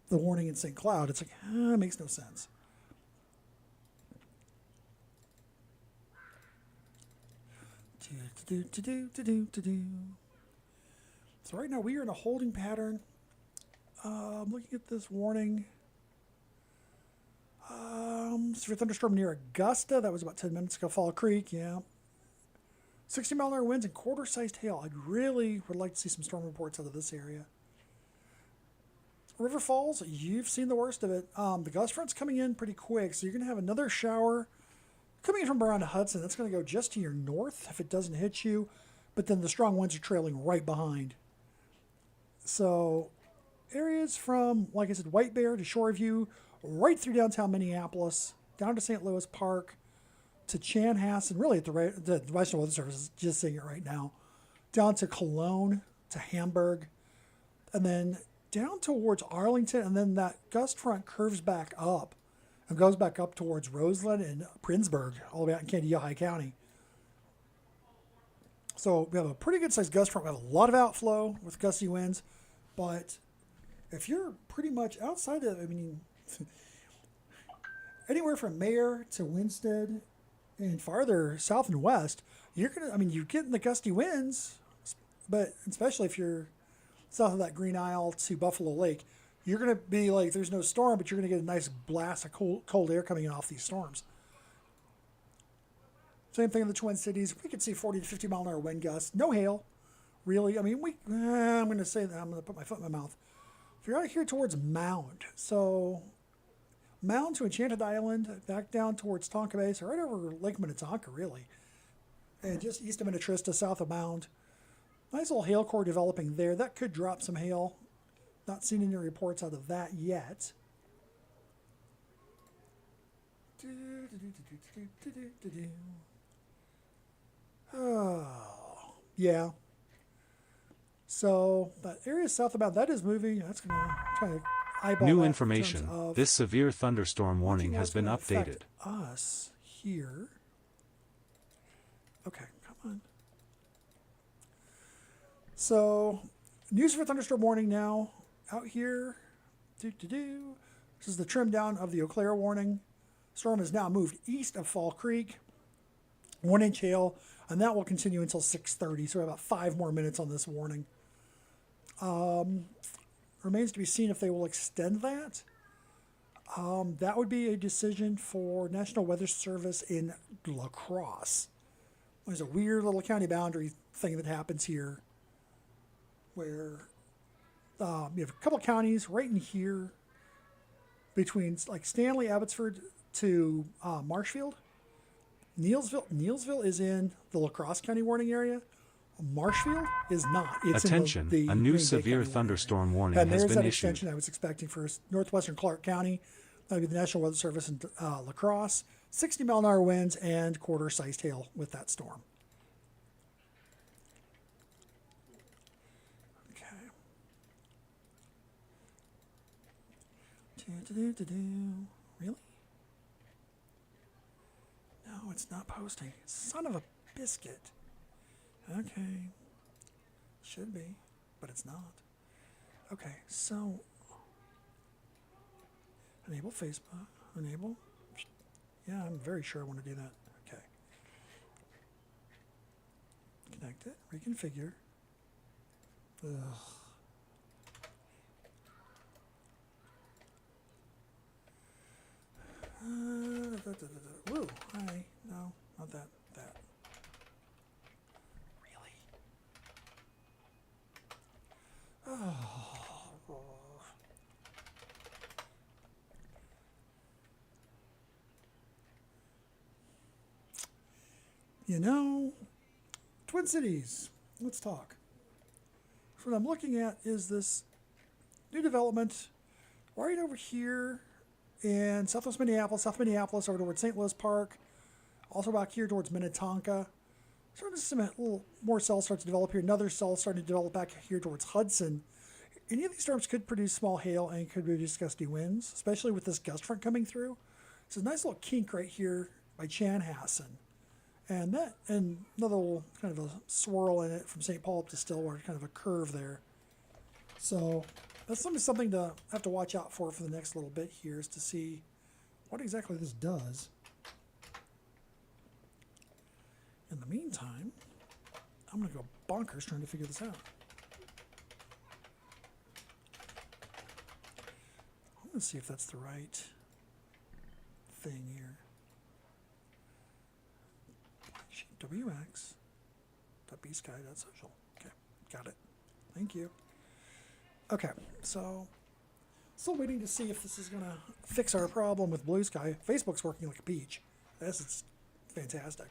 the warning in St. Cloud. It's like, it makes no sense. So right now we are in a holding pattern. I'm looking at this warning. Severe thunderstorm near Augusta. That was about 10 minutes ago. Fall Creek, yeah. 60-mile-an-hour winds and quarter-sized hail. I really would like to see some storm reports out of this area. River Falls, you've seen the worst of it. The gust front's coming in pretty quick, so you're going to have another shower coming in from around Hudson. That's going to go just to your north if it doesn't hit you, but then the strong winds are trailing right behind. So areas from, like I said, White Bear to Shoreview, right through downtown Minneapolis, down to St. Louis Park, to Chanhassen, really at the Western Weather Service is just seeing it right now, down to Cologne, to Hamburg, and then down towards Arlington, and then that gust front curves back up and goes back up towards Roseland and Princeburg, all the way out in Candiac County. So we have a pretty good sized gust front. We have a lot of outflow with gusty winds, but if you're pretty much outside of, I mean, anywhere from Mayer to Winstead and farther south and west, you're getting the gusty winds, but especially if you're south of that Green Isle to Buffalo Lake, you're going to be like, there's no storm, but you're going to get a nice blast of cold air coming in off these storms. Same thing in the Twin Cities. We could see 40 to 50 mile an hour wind gusts. No hail, really. I mean, I'm going to say that. I'm going to put my foot in my mouth. If you're out here towards Mound, so Mound to Enchanted Island, back down towards Tonka Bay, so right over Lake Minnetonka, really. And just east of Minnetrista, south of Mound. Nice little hail core developing there. That could drop some hail. Not seen any reports out of that yet. Oh, yeah. So that area south about that is moving. That's going to try to eyeball New that information. in terms of This severe thunderstorm warning looking has what's been gonna affect updated. us here. Okay, come on. So, news for thunderstorm warning now out here. This is the trim down of the Eau Claire warning. Storm has now moved east of Fall Creek. 1 inch hail, and that will continue until 6:30. So we have about 5 more minutes on this warning. Remains to be seen if they will extend that. That would be a decision for National Weather Service in La Crosse. There's a weird little county boundary thing that happens here where you have a couple counties right in here between like Stanley, Abbotsford to Marshfield. Neilsville is in the La Crosse County warning area. Marshfield is not. It's Attention, in the a new Green Bay severe County thunderstorm warning and has there's been that issued. extension I was expecting for northwestern Clark County. That would be the National Weather Service in La Crosse. 60 mile an hour winds and quarter-sized hail with that storm. Okay. Really? No, it's not posting. Son of a biscuit. Okay. Should be, but it's not. Okay, so enable Facebook. Enable. Yeah, I'm very sure I want to do that. Okay. Connect it. Reconfigure. Ugh. Woo. Hi. No, not that. That. Really? Oh. You know, Twin Cities. Let's talk. So what I'm looking at is this new development right over here in southwest Minneapolis, South Minneapolis, over towards St. Louis Park, also back here towards Minnetonka. Starting to see a little more cells start to develop here. Another cell starting to develop back here towards Hudson. Any of these storms could produce small hail and could produce gusty winds, especially with this gust front coming through. It's a nice little kink right here by Chanhassen. And that, and another little kind of a swirl in it from St. Paul up to Stillwater, kind of a curve there. So that's something to have to watch out for the next little bit here, is to see what exactly this does. In the meantime, I'm going to go bonkers trying to figure this out. I'm going to see if that's the right thing here. mnwx.bsky.social. Okay, got it. Thank you. Okay, so still waiting to see if this is going to fix our problem with blue sky. Facebook's working like a peach. This is fantastic.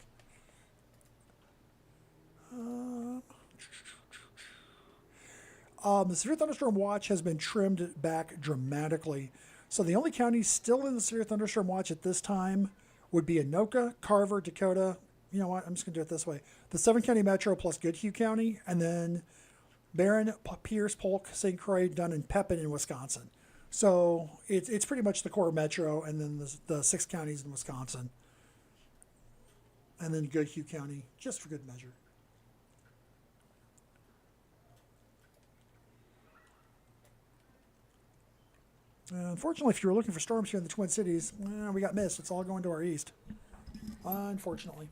The severe thunderstorm watch has been trimmed back dramatically. So the only counties still in the severe thunderstorm watch at this time would be Anoka, Carver, Dakota. You know what? I'm just going to do it this way. The 7-county metro plus Goodhue County, and then Barron, Pierce, Polk, St. Croix, Dunn, and Pepin in Wisconsin. So it's pretty much the core metro, and then the 6 counties in Wisconsin. And then Goodhue County, just for good measure. Unfortunately, if you were looking for storms here in the Twin Cities, we got missed. It's all going to our east, unfortunately.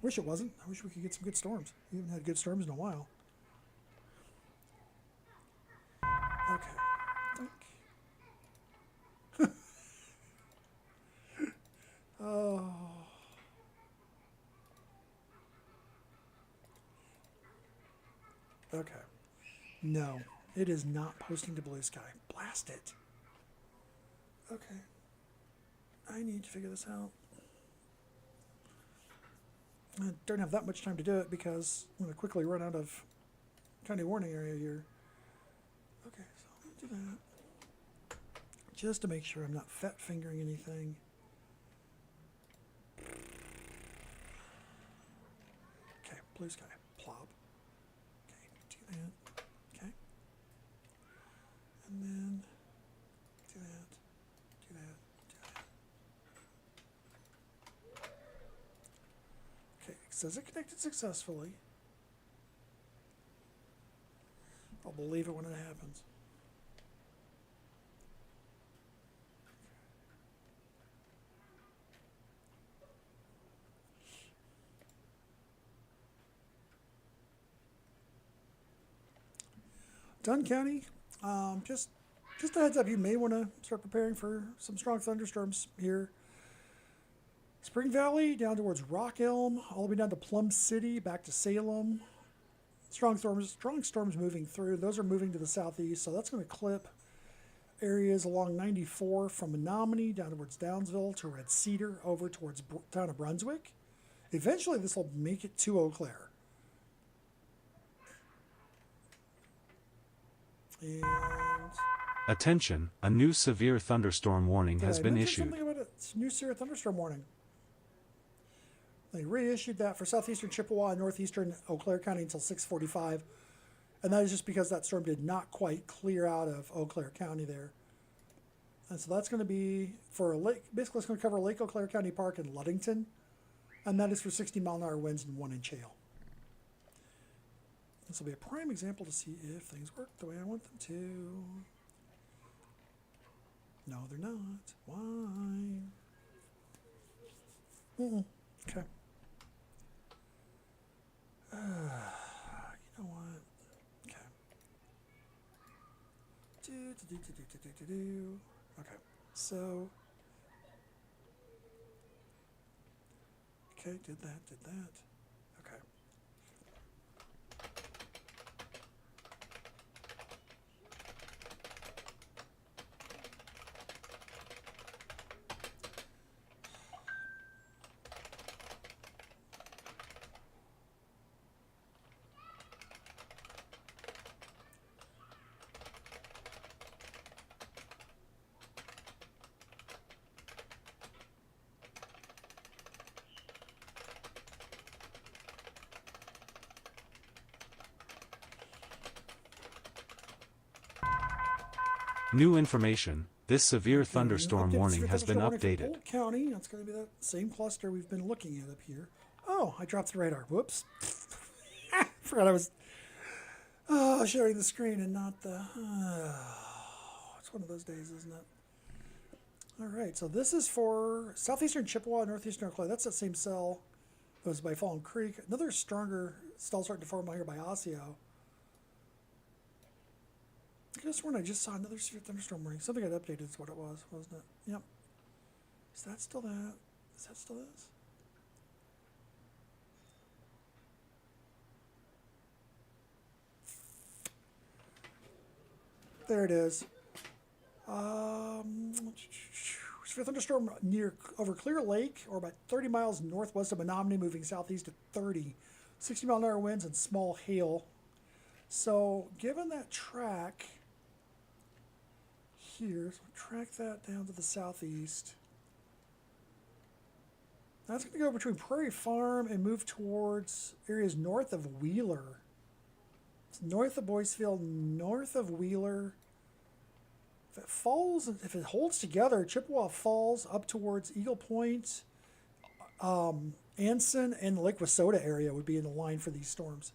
Wish it wasn't. I wish we could get some good storms. We haven't had good storms in a while. Okay. Oh. Okay. No, it is not posting to blue sky. Blast it. Okay. I need to figure this out. I don't have that much time to do it because I'm going to quickly run out of county warning area here. Okay, so I'm going to do that. Just to make sure I'm not fat fingering anything. Okay, blue sky. Plop. Okay, do that. Okay. And then do that. Do that. Do that. Okay, it says it connected successfully. I'll believe it when it happens. Dunn County, just a heads up, you may want to start preparing for some strong thunderstorms here. Spring Valley down towards Rock Elm, all the way down to Plum City, back to Salem. Strong storms moving through. Those are moving to the southeast, so that's going to clip areas along 94 from Menominee down towards Downsville to Red Cedar over towards town of Brunswick. Eventually, this will make it to Eau Claire. And Attention, a new severe thunderstorm warning has been issued. Something about a new severe thunderstorm warning. They reissued that for southeastern Chippewa and northeastern Eau Claire County until 6:45, and that is just because that storm did not quite clear out of Eau Claire County there. And so that's going to be for a lake. Basically, it's going to cover Lake Eau Claire County Park in Ludington, and that is for 60-mile-an-hour winds and 1 inch hail. This will be a prime example to see if things work the way I want them to. No, they're not. Why? Okay. You know what? Okay. Okay. So. Okay, did that. Okay. New information, this severe thunderstorm warning has been updated. Polk County, that's going to be that same cluster we've been looking at up here. Oh, I dropped the radar. Whoops. Forgot I was sharing the screen and not the... it's one of those days, isn't it? All right, so this is for southeastern Chippewa, northeastern Eau Claire. That's that same cell that was by Fallen Creek. Another stronger cell starting to form out here by Osseo. I could have sworn I just saw another severe thunderstorm warning. Something got updated is what it was, wasn't it? Yep. Is that still that? Is that still this? There it is. Severe thunderstorm over Clear Lake, or about 30 miles northwest of Menominee, moving southeast at 30. 60-mile-an-hour winds and small hail. So, given that track here, so track that down to the southeast. That's going to go between Prairie Farm and move towards areas north of Wheeler. It's north of Boyceville, north of Wheeler. If it holds together, Chippewa Falls up towards Eagle Point, Anson, and the Lake Wissota area would be in the line for these storms.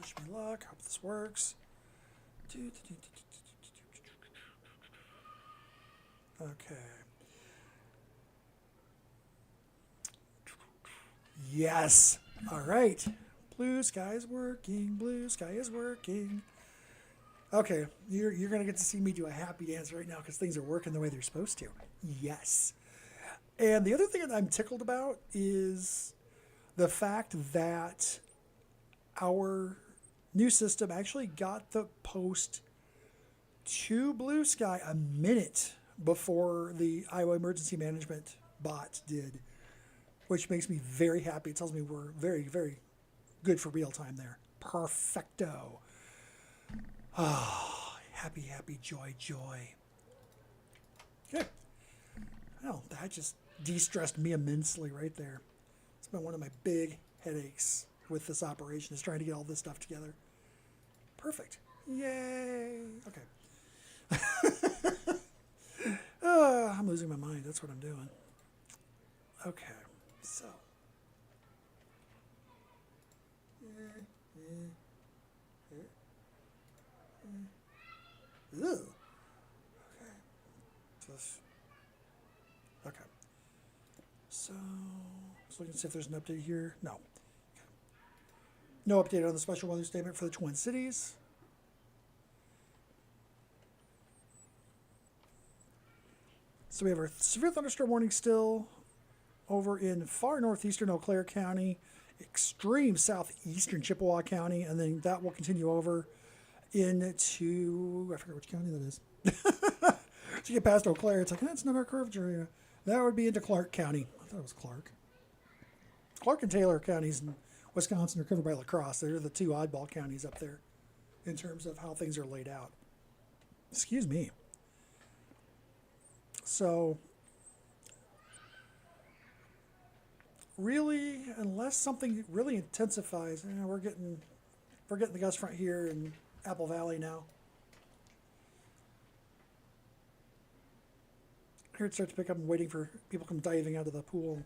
Wish me luck. Hope this works. Okay. Yes. All right. Blue sky is working. Blue sky is working. Okay, you're gonna get to see me do a happy dance right now because things are working the way they're supposed to. Yes. And the other thing that I'm tickled about is the fact that our new system actually got the post to Blue Sky a minute before the Iowa Emergency Management bot did, which makes me very happy. It tells me we're very, very good for real time there. Perfecto. Oh, happy, happy, joy, joy. Good. Well, that just de-stressed me immensely right there. It's been one of my big headaches with this operation is trying to get all this stuff together. Perfect. Yay. Okay. I'm losing my mind. That's what I'm doing. Okay. So. Ew. Okay. Okay. So, let's look and see if there's an update here. No. Okay. No update on the special weather statement for the Twin Cities. So we have our severe thunderstorm warning still over in far northeastern Eau Claire County, extreme southeastern Chippewa County, and then that will continue over into, I forget which county that is. So you get past Eau Claire, it's like, that's not our curvature area. That would be into Clark County. I thought it was Clark. Clark and Taylor counties in Wisconsin are covered by La Crosse. They're the two oddball counties up there in terms of how things are laid out. Excuse me. So, really, unless something really intensifies, we're getting the gust front here in Apple Valley now. Here it starts to pick up. I'm waiting for people to come diving out of the pool.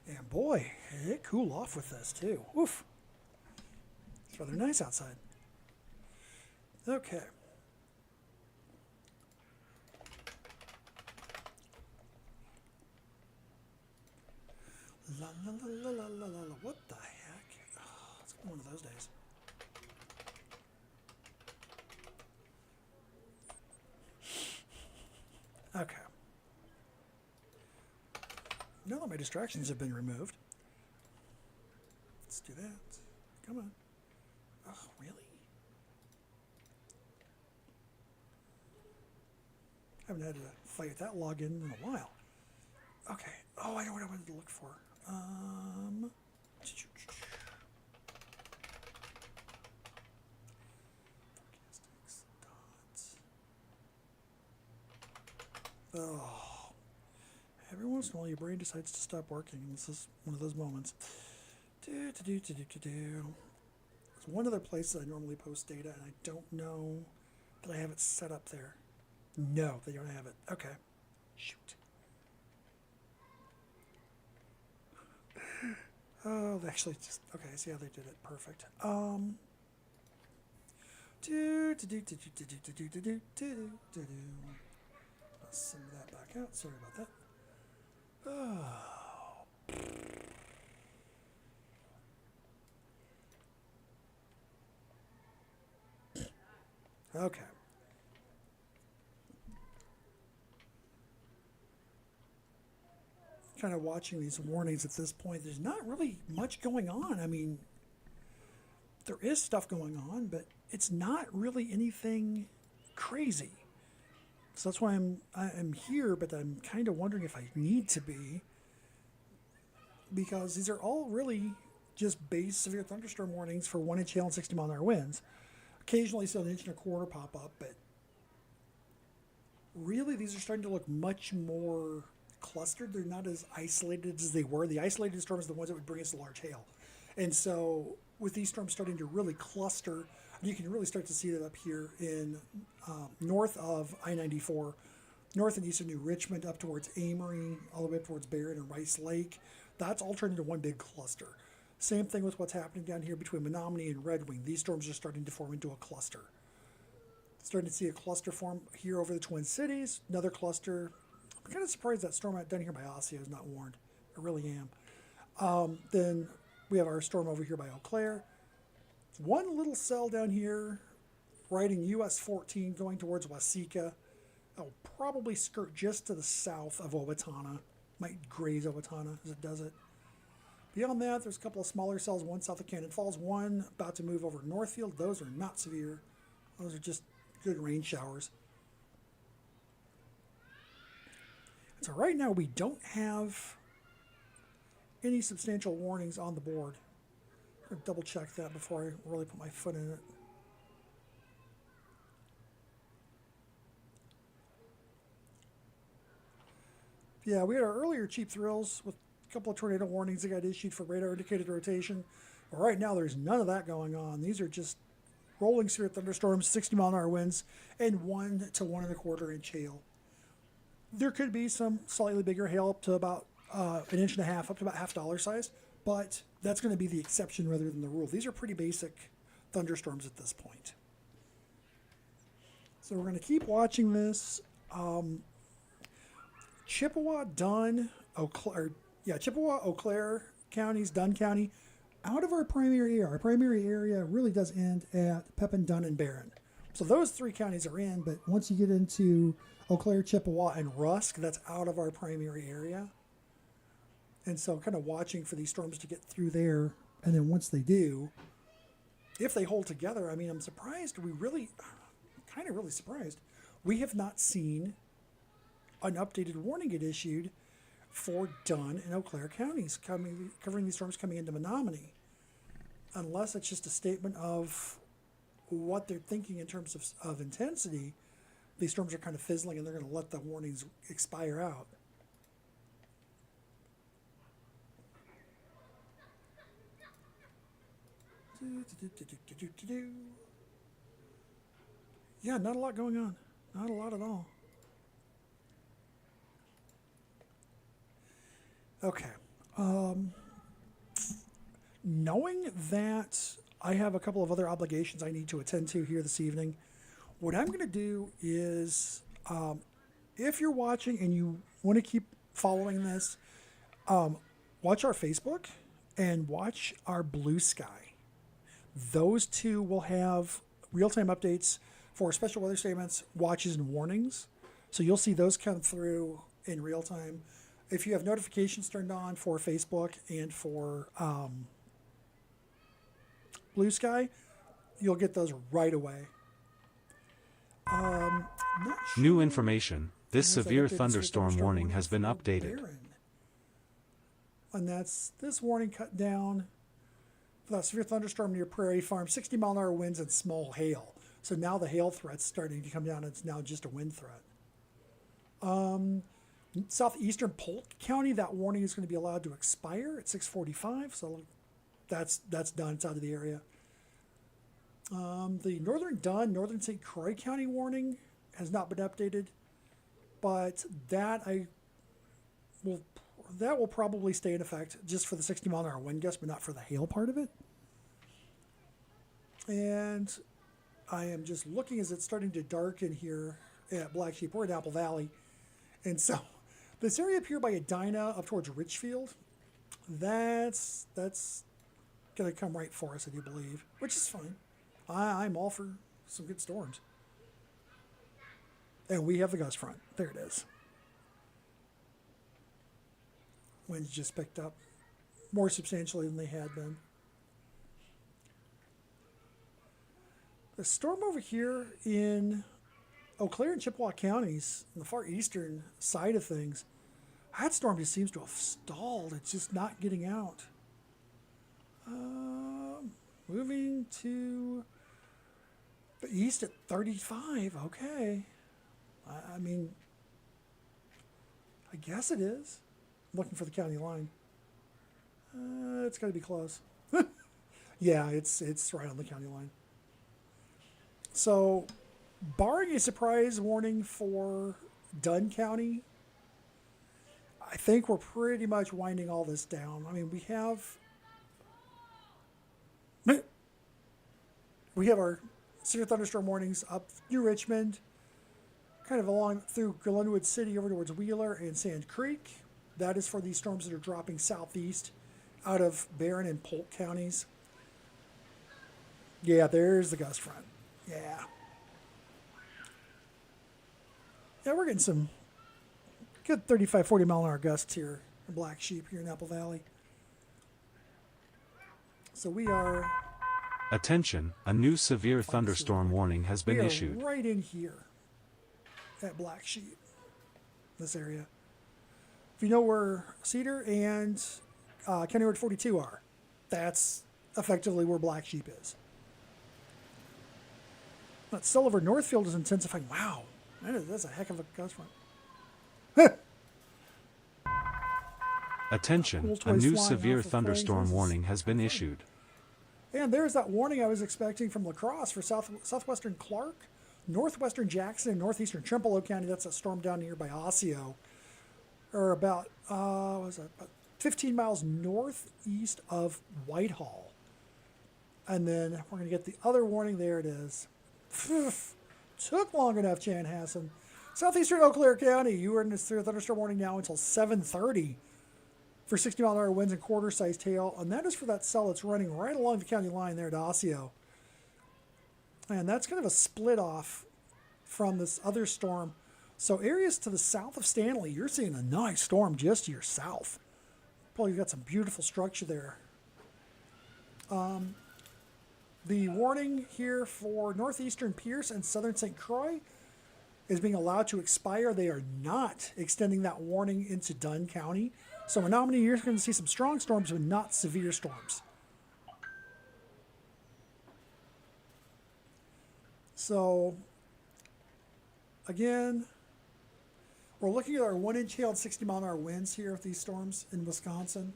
And boy, it cool off with this too. Oof. It's rather nice outside. Okay. La la la la la la la. What the heck? Oh, it's one of those days. Okay. Now that my distractions have been removed, let's do that. Come on. Oh, really? I haven't had to fight with that login in a while. Okay. Oh, I know what I wanted to look for. Oh. Every once in a while, your brain decides to stop working, and this is one of those moments. It's one other place that I normally post data, and I don't know that I have it set up there. No, they don't have it. Okay. Shoot. Oh, they actually just, okay, I see how they did it. Perfect. I'll send that back out. Sorry about that. Oh. Okay. Kind of watching these warnings at this point. There's not really much going on. I mean, there is stuff going on, but it's not really anything crazy. So that's why I'm here, but I'm kind of wondering if I need to be, because these are all really just base severe thunderstorm warnings for 1 inch hail and 60 mile an hour winds. Occasionally, so an inch and a quarter pop up, but really these are starting to look much more clustered. They're not as isolated as they were. The isolated storms are the ones that would bring us a large hail. And so with these storms starting to really cluster, you can really start to see that up here in north of I-94 north and east of New Richmond up towards Amory, all the way up towards Barron and Rice Lake. That's all turned into one big cluster. Same thing with what's happening down here between Menominee and Red Wing. These storms are starting to form into a cluster. Starting to see a cluster form here over the Twin Cities. Another cluster. I'm kind of surprised that storm down here by Osseo is not warned. I really am. Then we have our storm over here by Eau Claire. One little cell down here riding US 14 going towards Waseca. I'll probably skirt just to the south of Owatonna. Might graze Owatonna as it does it. Beyond that, there's a couple of smaller cells, one south of Cannon Falls, one about to move over Northfield. Those are not severe. Those are just good rain showers. So right now we don't have any substantial warnings on the board. I'm going to double check that before I really put my foot in it. Yeah, we had our earlier cheap thrills with a couple of tornado warnings that got issued for radar indicated rotation. But right now there's none of that going on. These are just rolling severe thunderstorms, 60-mile-an-hour winds, and 1 to 1 1/4 inch hail. There could be some slightly bigger hail up to about 1.5 inches, up to about $half size, but that's going to be the exception rather than the rule. These are pretty basic thunderstorms at this point. So we're going to keep watching this. Chippewa, Dunn, Chippewa, Eau Claire counties, Dunn County, out of our primary area. Our primary area really does end at Pepin, Dunn, and Barron. So those 3 counties are in, but once you get into Eau Claire, Chippewa, and Rusk, that's out of our primary area. And so kind of watching for these storms to get through there. And then once they do, if they hold together, I mean, I'm surprised. Really surprised. We have not seen an updated warning get issued for Dunn and Eau Claire counties covering these storms coming into Menominee. Unless it's just a statement of what they're thinking in terms of intensity. These storms are kind of fizzling and they're going to let the warnings expire out. Yeah, not a lot going on. Not a lot at all. Okay. Knowing that I have a couple of other obligations I need to attend to here this evening, what I'm going to do is, if you're watching and you want to keep following this, watch our Facebook and watch our Blue Sky. Those two will have real-time updates for special weather statements, watches, and warnings. So you'll see those come through in real time. If you have notifications turned on for Facebook and for Blue Sky, you'll get those right away. Not sure. New information. This severe thunderstorm warning has been updated. And that's this warning cut down for that severe thunderstorm near Prairie Farm, 60-mile-an-hour winds and small hail. So now the hail threat's starting to come down. It's now just a wind threat. Southeastern Polk County, that warning is going to be allowed to expire at 6:45. So that's done. It's out of the area. The Northern Dunn, Northern St. Croix County warning has not been updated, but that will probably stay in effect just for the 60-mile-an-hour wind gust, but not for the hail part of it. And I am just looking as it's starting to darken here at Black Sheep. We're in Apple Valley, and so this area up here by Edina up towards Richfield, that's going to come right for us, I do believe, which is fine. I'm all for some good storms. And we have the gust front. There it is. Winds just picked up more substantially than they had been. The storm over here in Eau Claire and Chippewa counties, on the far eastern side of things, that storm just seems to have stalled. It's just not getting out. Moving to the east at 35. Okay. I mean, I guess it is. I'm looking for the county line. It's got to be close. Yeah, it's right on the county line. So, barring a surprise warning for Dunn County, I think we're pretty much winding all this down. I mean, we have our severe thunderstorm warnings up New Richmond, kind of along through Glenwood City over towards Wheeler and Sand Creek. That is for these storms that are dropping southeast out of Barron and Polk counties. Yeah, there's the gust front. Yeah. Yeah, we're getting some good 35, 40 mile an hour gusts here in Black Sheep here in Apple Valley. So we are... Attention, a new severe thunderstorm warning has been issued. Right in here at Black Sheep, this area. If you know where Cedar and County Road 42 are, that's effectively where Black Sheep is. But still over Northfield is intensifying. Wow, that's a heck of a gust front. Attention, a new severe thunderstorm warning has been issued. And there's that warning I was expecting from La Crosse for southwestern Clark, northwestern Jackson, and northeastern Trempealeau County. That's a storm down here by Osseo, or about about 15 miles northeast of Whitehall. And then we're going to get the other warning. There it is. Took long enough, Chanhassen. Southeastern Eau Claire County, you are in this thunderstorm warning now until 7:30 for 60 mile an hour winds and quarter-sized hail. And that is for that cell that's running right along the county line there at Osseo. And that's kind of a split off from this other storm. So areas to the south of Stanley, you're seeing a nice storm just to your south. Probably got some beautiful structure there. The warning here for northeastern Pierce and southern St. Croix is being allowed to expire. They are not extending that warning into Dunn County. So in how many years we're going to see some strong storms but not severe storms. So again, we're looking at our 1-inch hail and 60 mile an hour winds here with these storms in Wisconsin.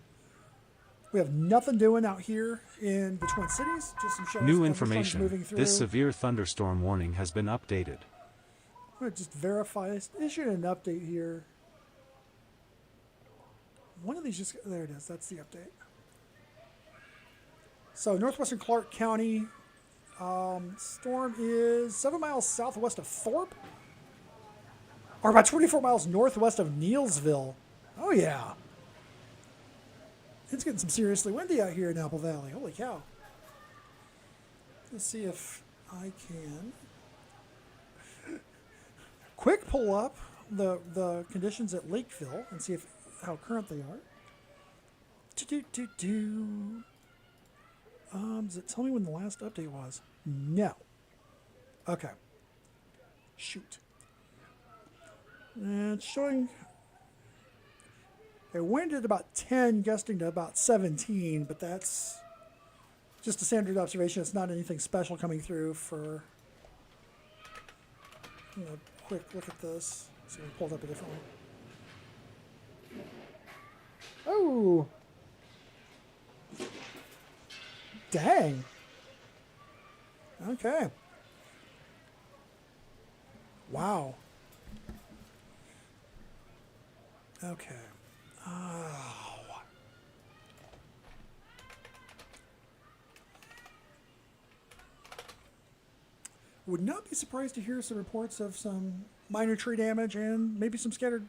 We have nothing doing out here in the Twin Cities. Just some shows. New information. This severe thunderstorm warning has been updated. I'm going to just verify this. Issued an update here. One of these just... There it is. That's the update. So northwestern Clark County. Storm is 7 miles southwest of Thorpe. Or about 24 miles northwest of Neilsville. Oh, yeah. It's getting some seriously windy out here in Apple Valley. Holy cow. Let's see if I can quick pull up the conditions at Lakeville and see how current they are. Does it tell me when the last update was? No. Okay. Shoot. And it's showing... It wind at about 10, gusting to about 17, but that's just a standard observation. It's not anything special coming through for... quick look at this. See if we pulled up a different one. Oh! Dang. Okay. Wow. Okay. Oh. Would not be surprised to hear some reports of some minor tree damage and maybe some scattered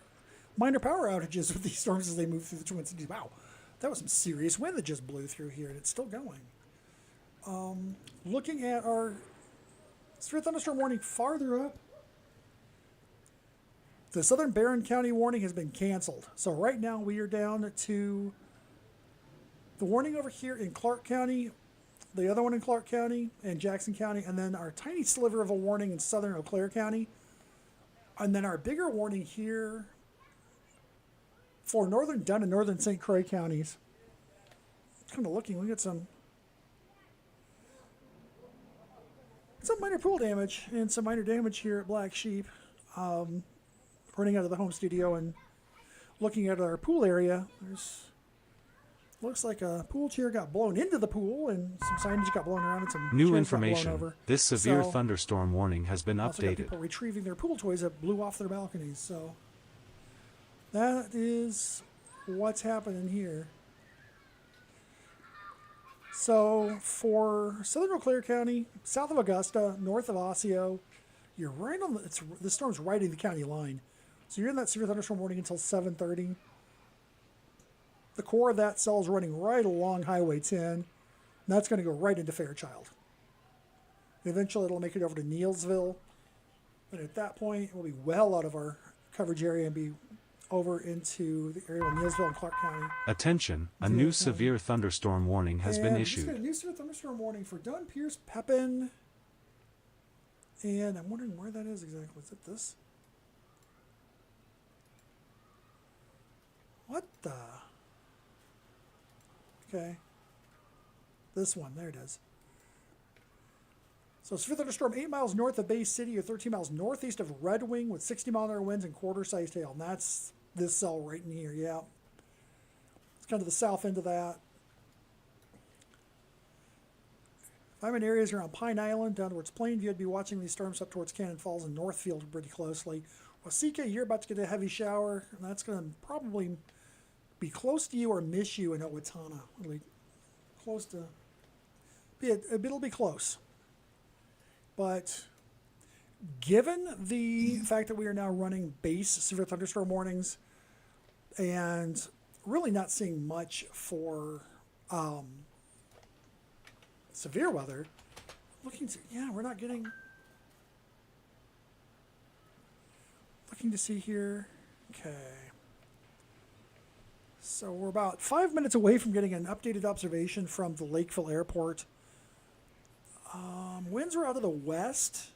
minor power outages with these storms as they move through the Twin Cities. Wow, that was some serious wind that just blew through here, and it's still going. Looking at our severe thunderstorm warning farther up, the Southern Barron County warning has been canceled. So right now we are down to the warning over here in Clark County, the other one in Clark County and Jackson County, and then our tiny sliver of a warning in southern Eau Claire County. And then our bigger warning here for northern Dunn and northern St. Croix counties. Kind of looking, we got some minor pool damage and some minor damage here at Black Sheep. Running out of the home studio and looking at our pool area, there's Looks like a pool chair got blown into the pool, and some signage got blown around, and some New chairs information. got blown over. This severe So, thunderstorm warning has been also got updated. people retrieving their pool toys that blew off their balconies. So that is what's happening here. So for southern Eau Claire County, south of Augusta, north of Osseo, you're right on the storm's right in the county line. So you're in that severe thunderstorm warning until 7:30. The core of that cell is running right along Highway 10, and that's going to go right into Fairchild. Eventually, it'll make it over to Neilsville, and at that point, we'll be well out of our coverage area and be over into the area of Neilsville and Clark County. Attention, a new severe thunderstorm warning has been We just got a issued. new severe thunderstorm warning for Dunn, Pierce, Pepin, and I'm wondering where that is exactly. Is it this? What the? Okay. This one, there it is. So severe thunderstorm 8 miles north of Bay City or 13 miles northeast of Red Wing with 60-mile-an-hour winds and quarter-sized hail. And that's this cell right in here, yeah. It's kind of the south end of that. If I'm in areas around Pine Island, down towards Plainview, I'd be watching these storms up towards Cannon Falls and Northfield pretty closely. Waseca, you're about to get a heavy shower, and that's going to probably be close to you or miss you in Owatonna. It'll be close to, it'll be close. But given the fact that we are now running base severe thunderstorm warnings and really not seeing much for severe weather, we're not getting, looking to see here, okay. So we're about 5 minutes away from getting an updated observation from the Lakeville Airport. Winds are out of the west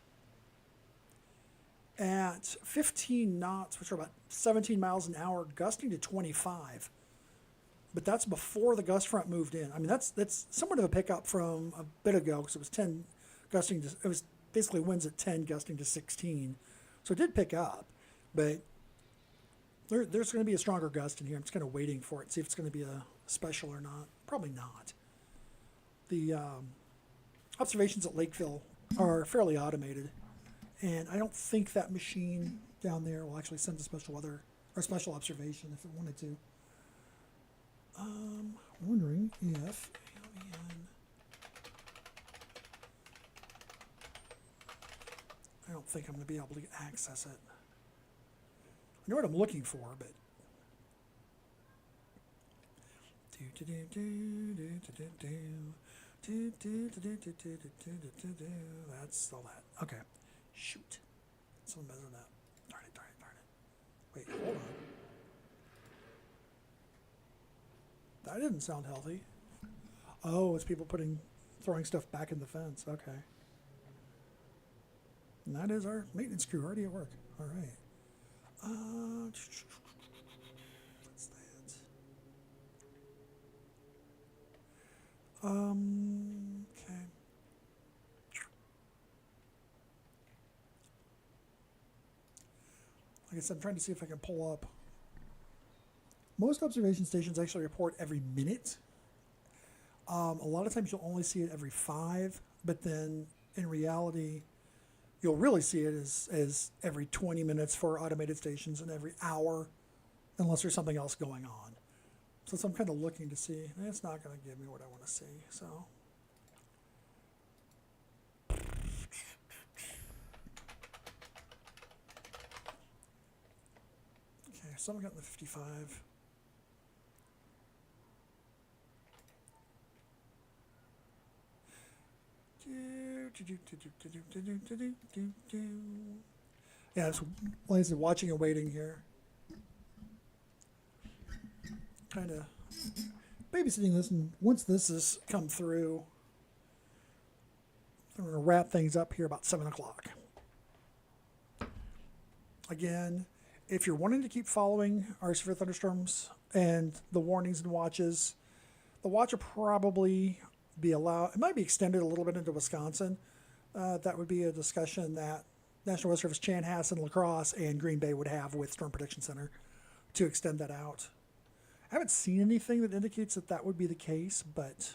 at 15 knots, which are about 17 miles an hour, gusting to 25. But that's before the gust front moved in. I mean, that's somewhat of a pickup from a bit ago, because it was 10 gusting to, it was basically winds at 10 gusting to 16. So it did pick up, but there's going to be a stronger gust in here. I'm just kind of waiting for it, see if it's going to be a special or not. Probably not. The observations at Lakeville are fairly automated, and I don't think that machine down there will actually send a special weather or special observation if it wanted to. Wondering if I don't think I'm going to be able to access it. I know what I'm looking for, but that's all that. Okay. Shoot. Something better than that. Darn it. Wait, hold on. That didn't sound healthy. Oh, it's people throwing stuff back in the fence. Okay. And that is our maintenance crew already at work. All right. What's that? Okay. Like I said, I'm trying to see if I can pull up. Most observation stations actually report every minute. A lot of times you'll only see it every 5, but then in reality, you'll really see it as every 20 minutes for automated stations and every hour, unless there's something else going on. So I'm kind of looking to see. It's not going to give me what I want to see. So. Okay, so I'm getting the 55. Yeah, it's like I said, watching and waiting here. Kind of babysitting this, and once this has come through, I'm going to wrap things up here about 7 o'clock. Again, if you're wanting to keep following our severe thunderstorms and the warnings and watches, the watch will probably be allowed. It might be extended a little bit into Wisconsin. That would be a discussion that National Weather Service, Chanhassen, La Crosse, and Green Bay would have with Storm Prediction Center to extend that out. I haven't seen anything that indicates that that would be the case, but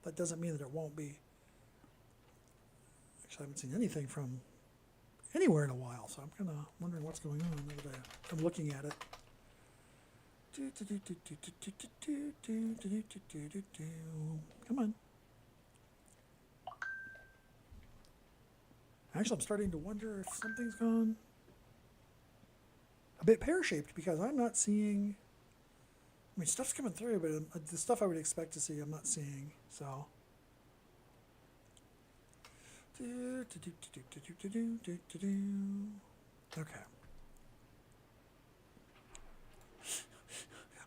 that doesn't mean that it won't be. Actually, I haven't seen anything from anywhere in a while, so I'm kind of wondering what's going on now that I'm looking at it. Come on. Actually, I'm starting to wonder if something's gone a bit pear-shaped because I'm not seeing... I mean, stuff's coming through, but the stuff I would expect to see, I'm not seeing, so... Okay.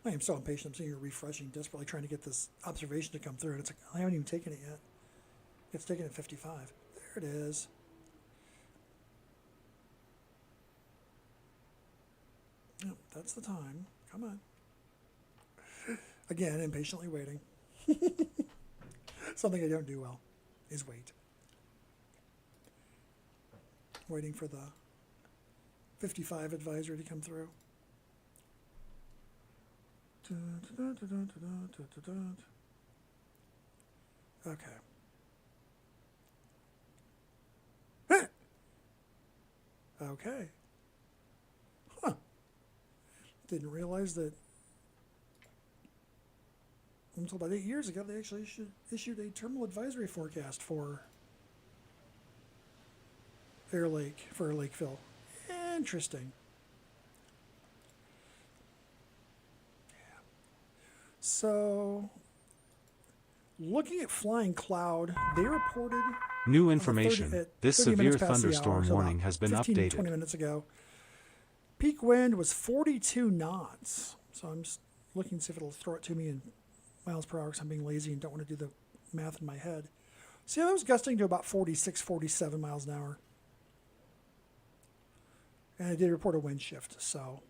I am so impatient. I'm sitting here refreshing, desperately trying to get this observation to come through. And it's like, I haven't even taken it yet. It's taken at 55. There it is. Yep, that's the time. Come on. Again, impatiently waiting. Something I don't do well is wait. Waiting for the 55 advisory to come through. Okay. Okay. Huh. Didn't realize that until about 8 years ago they actually issued a terminal advisory forecast for Fair Lake, for Lakeville. Interesting. Yeah. So, looking at Flying Cloud, they reported New information. This 30 severe minutes past the thunderstorm hour, so warning about has been 15 to updated. 20 minutes ago. Peak wind was 42 knots. So I'm just looking to see if it'll throw it to me in miles per hour because I'm being lazy and don't want to do the math in my head. See, that was gusting to about 46, 47 miles an hour. And it did report a wind shift, so.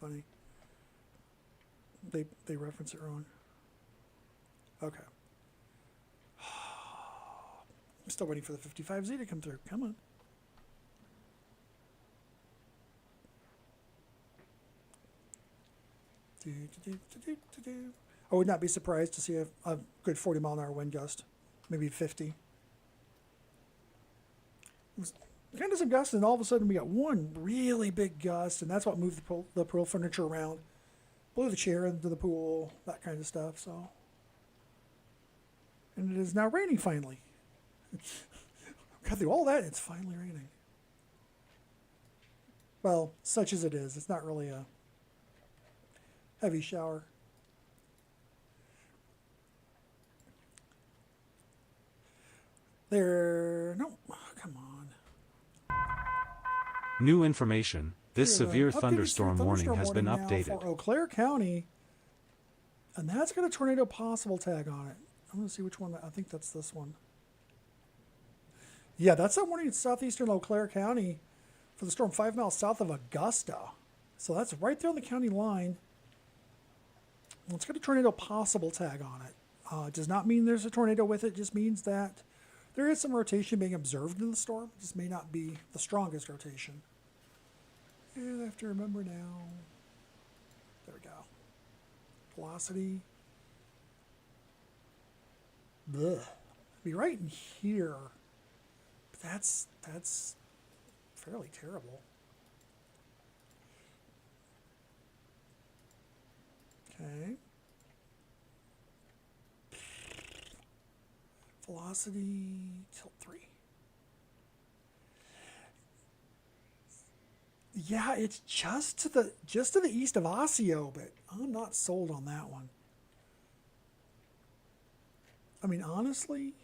Funny. They reference it wrong. Okay. I'm still waiting for the 55Z to come through. Come on. I would not be surprised to see a good 40 mile an hour wind gust, maybe 50. It was kind of some gusts, and all of a sudden we got one really big gust, and that's what moved the pool furniture around, blew the chair into the pool, that kind of stuff. So, and it is now raining finally. Got through all that, it's finally raining. Well, such as it is, it's not really a heavy shower. No, come on. New information. This Here's severe updated thunderstorm warning has been warning now updated. for Eau Claire County, and that's got a tornado possible tag on it. I'm going to see which one. I think that's this one. Yeah, that's a warning in southeastern Eau Claire County for the storm 5 miles south of Augusta. So that's right there on the county line. It's got a tornado possible tag on it. It does not mean there's a tornado with it. It just means that there is some rotation being observed in the storm. It just may not be the strongest rotation. And I have to remember now. There we go. Velocity. Blech. Be right in here. But that's fairly terrible. Okay. Velocity tilt 3. Yeah, it's just to the east of Osseo, but I'm not sold on that one. I mean, honestly,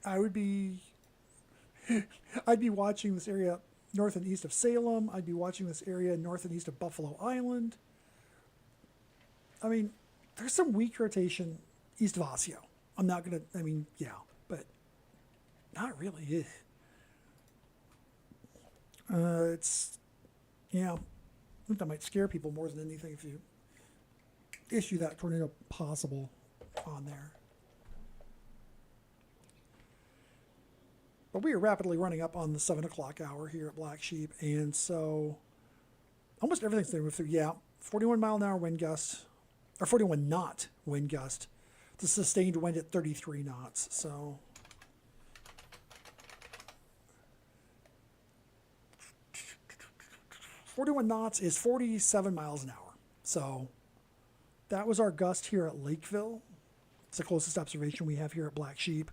I'd be watching this area north and east of Salem. I'd be watching this area north and east of Buffalo Island. I mean, there's some weak rotation east of Osseo. I'm not going to, I mean, yeah, but not really. It's, yeah, I think that might scare people more than anything if you issue that tornado possible on there. But we are rapidly running up on the 7 o'clock hour here at Black Sheep, and so almost everything's going to move through. Yeah, 41 mile an hour wind gust, or 41 knot wind gust. The sustained wind at 33 knots. So 41 knots is 47 miles an hour. So that was our gust here at Lakeville. It's the closest observation we have here at Black Sheep.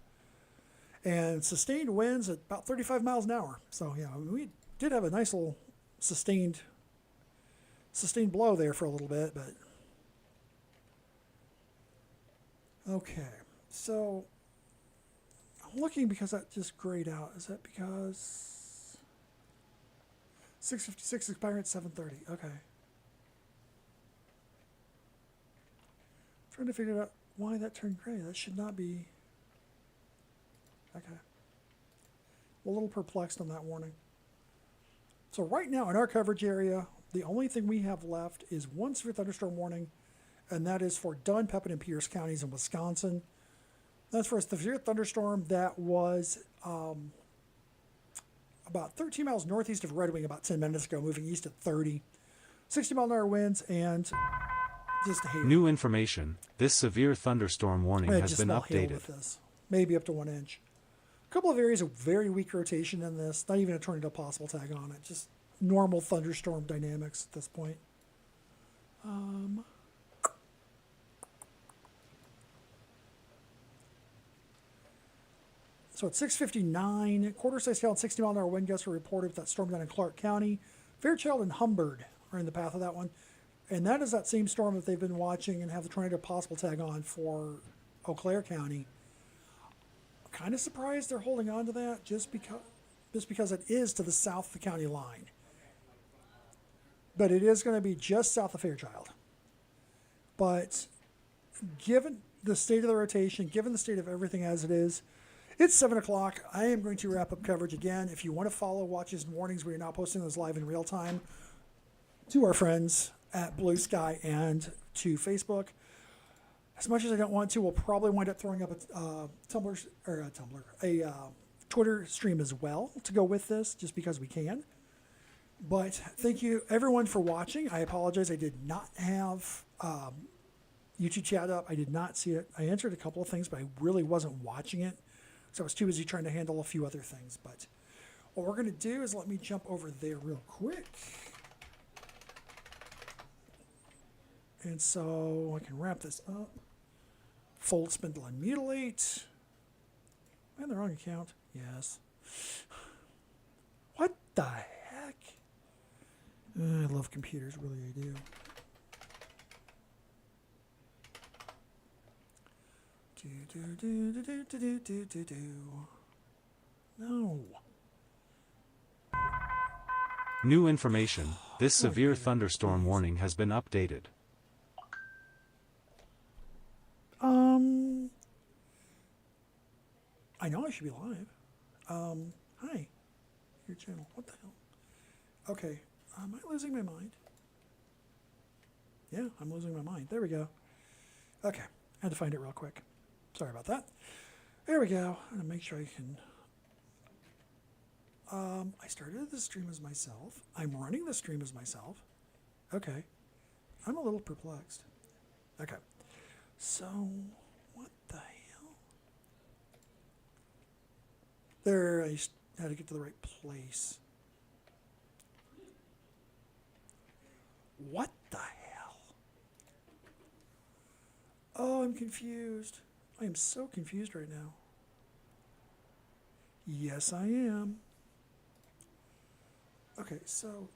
And sustained winds at about 35 miles an hour. So yeah, we did have a nice little sustained blow there for a little bit, but okay. So I'm looking because that just grayed out. Is that because 6:56 expiring at 7:30? Okay. Trying to figure out why that turned gray. That should not be. Okay. I'm a little perplexed on that warning. So right now in our coverage area, the only thing we have left is one severe thunderstorm warning, and that is for Dunn, Pepin, and Pierce counties in Wisconsin. That's for a severe thunderstorm that was about 13 miles northeast of Red Wing about 10 minutes ago, moving east at 30. 60 mile an hour winds and just hail. New information. This severe thunderstorm warning has been updated. With this. Maybe up to 1 inch. A couple of areas of very weak rotation in this. Not even a tornado possible tag on it. Just normal thunderstorm dynamics at this point. So at 6:59, quarter-size hail and 60 mile an hour wind gusts were reported with that storm down in Clark County. Fairchild and Humbird are in the path of that one. And that is that same storm that they've been watching and have the tornado possible tag on for Eau Claire County. Kind of surprised they're holding on to that just because it is to the south of the county line. But it is going to be just south of Fairchild. But given the state of the rotation, given the state of everything as it is, it's 7 o'clock. I am going to wrap up coverage again. If you want to follow Watches and Warnings, we are now posting those live in real time to our friends at Blue Sky and to Facebook. As much as I don't want to, we'll probably wind up throwing up a Twitter stream as well to go with this, just because we can. But thank you, everyone, for watching. I apologize. I did not have YouTube chat up. I did not see it. I answered a couple of things, but I really wasn't watching it. So I was too busy trying to handle a few other things. But what we're going to do is let me jump over there real quick. And so I can wrap this up. Fold, spindle, and mutilate. Am I in the wrong account? Yes. What the heck? I love computers, really I do. No. New information. This severe thunderstorm warning has been updated. I know I should be live. Hi. Your channel. What the hell? Okay. Am I losing my mind? Yeah, I'm losing my mind. There we go. Okay. I had to find it real quick. Sorry about that. There we go. I'm going to make sure I can... I started the stream as myself. I'm running the stream as myself. Okay. I'm a little perplexed. Okay. So, what the hell? There, I had to get to the right place. What the hell? Oh, I'm confused. I am so confused right now. Yes, I am. Okay, so